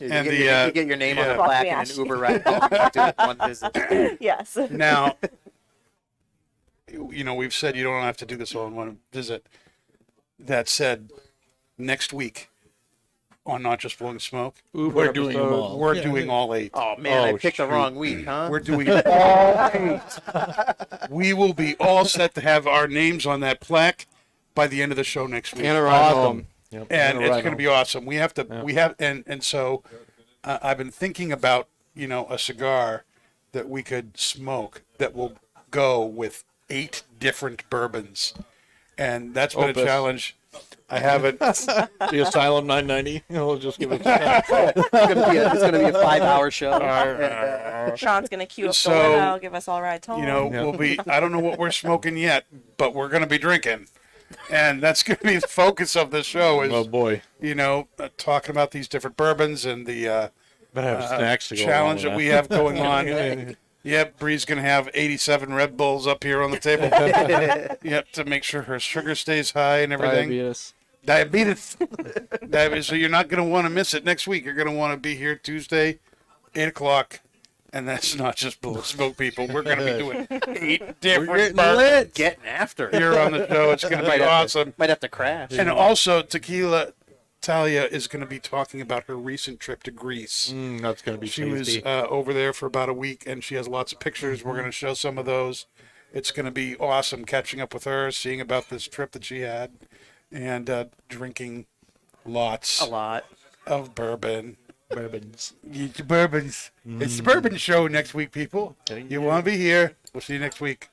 [SPEAKER 1] And
[SPEAKER 2] get your name on the
[SPEAKER 4] Fuck
[SPEAKER 2] plaque
[SPEAKER 4] me,
[SPEAKER 2] and
[SPEAKER 4] Ash.
[SPEAKER 2] an Uber ride home after one visit.
[SPEAKER 4] Yes.
[SPEAKER 1] Now, we've said you don't have to do this all in one visit. That said, next week on Not Just Blowing Smoke,
[SPEAKER 5] We're doing them all.
[SPEAKER 1] we're doing all 8.
[SPEAKER 2] Oh man, I picked the
[SPEAKER 5] shoot.
[SPEAKER 2] wrong week, huh?
[SPEAKER 1] We're doing all 8. We will be all set to have our names on that plaque by the end of the show next week.
[SPEAKER 3] And a ride home.
[SPEAKER 5] Awesome. Yep.
[SPEAKER 1] And it's
[SPEAKER 5] Right
[SPEAKER 1] going to
[SPEAKER 5] on.
[SPEAKER 1] be awesome. We have, and so I've been thinking about, a cigar that we could smoke that will go with 8 different bourbons. And that's been
[SPEAKER 3] Opus.
[SPEAKER 1] a challenge. I haven't.
[SPEAKER 5] The Asylum 990. We'll just give it.
[SPEAKER 2] It's gonna be a 5-hour show.
[SPEAKER 4] Sean's gonna queue up
[SPEAKER 1] So,
[SPEAKER 4] the limo, give us all rides home.
[SPEAKER 1] We'll be, I don't know what we're smoking yet, but we're going to be drinking. And that's going to be the focus of the show is,
[SPEAKER 5] Oh boy.
[SPEAKER 1] talking about these different bourbons and the
[SPEAKER 5] Better have snacks to go
[SPEAKER 1] challenge that
[SPEAKER 5] along with
[SPEAKER 1] we have going on. Yep, Bree's going to have 87 Red Bulls up here on the table. Yep, to make sure her sugar stays high and everything.
[SPEAKER 3] Diabetes.
[SPEAKER 1] Diabetes. So you're not going to want to miss it next week. You're going to want to be here Tuesday, 8 o'clock. And that's not just Blue Smoke, people. We're going to be doing 8 different bourbons
[SPEAKER 2] Getting after it.
[SPEAKER 1] here on the show. It's going to be awesome.
[SPEAKER 2] Might have to crash.
[SPEAKER 1] And also, Tequila Talia is going to be talking about her recent trip to Greece.
[SPEAKER 5] That's going to be
[SPEAKER 1] She
[SPEAKER 5] tasty.
[SPEAKER 1] was over there for about a week, and she has lots of pictures. We're going to show some of those. It's going to be awesome catching up with her, seeing about this trip that she had, and drinking
[SPEAKER 2] A
[SPEAKER 1] lots
[SPEAKER 2] lot.
[SPEAKER 1] of bourbon.
[SPEAKER 5] Bourbons.
[SPEAKER 1] Bourbons. It's the Bourbon Show next week, people. You want to be here. We'll see you next week.